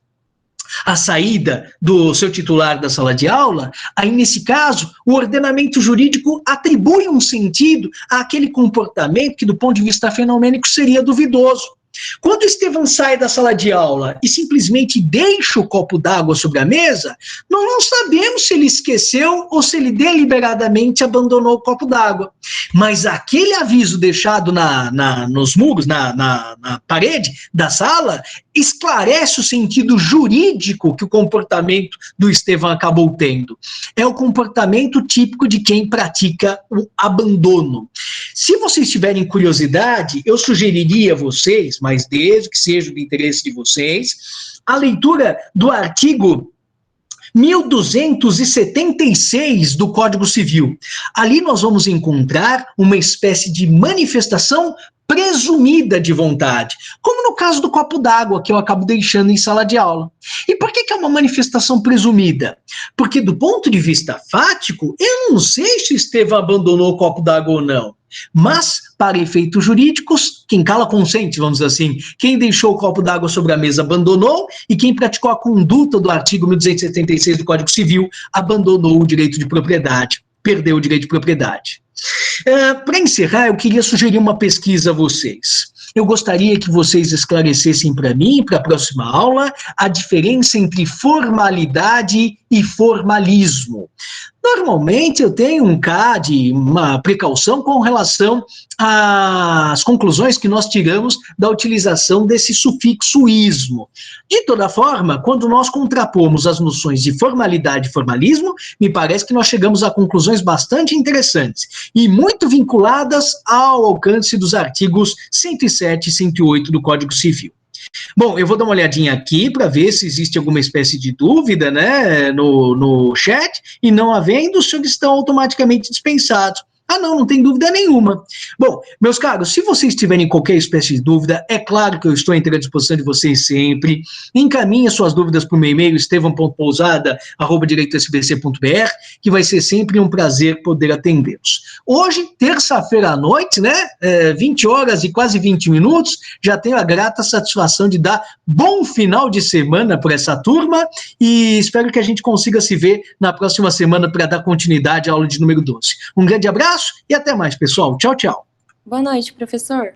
a saída do seu titular da sala de aula, aí nesse caso, o ordenamento jurídico atribui um sentido àquele comportamento que do ponto de vista fenomênico seria duvidoso. Quando o Estevão sai da sala de aula e simplesmente deixa o copo d'água sobre a mesa, nós não sabemos se ele esqueceu ou se ele deliberadamente abandonou o copo d'água. Mas aquele aviso deixado nos muros, na parede da sala, esclarece o sentido jurídico que o comportamento do Estevão acabou tendo. É o comportamento típico de quem pratica o abandono. Se vocês tiverem curiosidade, eu sugeriria a vocês, mas desde que seja do interesse de vocês, a leitura do artigo 1276 do Código Civil. Ali nós vamos encontrar uma espécie de manifestação presumida de vontade, como no caso do copo d'água que eu acabo deixando em sala de aula. E por que é uma manifestação presumida? Porque do ponto de vista fático, eu não sei se o Estevão abandonou o copo d'água ou não. Mas, para efeitos jurídicos, quem cala consente, vamos dizer assim. Quem deixou o copo d'água sobre a mesa abandonou, e quem praticou a conduta do artigo 1276 do Código Civil abandonou o direito de propriedade, perdeu o direito de propriedade. Para encerrar, eu queria sugerir uma pesquisa a vocês. Eu gostaria que vocês esclarecessem para mim, para a próxima aula, a diferença entre formalidade e formalismo. Normalmente eu tenho uma precaução com relação às conclusões que nós tiramos da utilização desse sufixo ismo. De toda forma, quando nós contrapomos as noções de formalidade e formalismo, me parece que nós chegamos a conclusões bastante interessantes e muito vinculadas ao alcance dos artigos 107 e 108 do Código Civil. Bom, eu vou dar uma olhadinha aqui para ver se existe alguma espécie de dúvida, né, no chat, e não havendo, os senhores estão automaticamente dispensados. Não tem dúvida nenhuma. Bom, meus caros, se vocês tiverem qualquer espécie de dúvida, é claro que eu estou à disposição de vocês sempre. Encaminhe suas dúvidas para o meu e-mail, estevão.pousada@direitosbc.br, que vai ser sempre um prazer poder atendê-los. Hoje, terça-feira à noite, né, 20 horas e quase 20 minutos, já tenho a grata satisfação de dar bom final de semana para essa turma e espero que a gente consiga se ver na próxima semana para dar continuidade à aula de número 12. Um grande abraço e até mais, pessoal. Tchau, tchau. Boa noite, professor.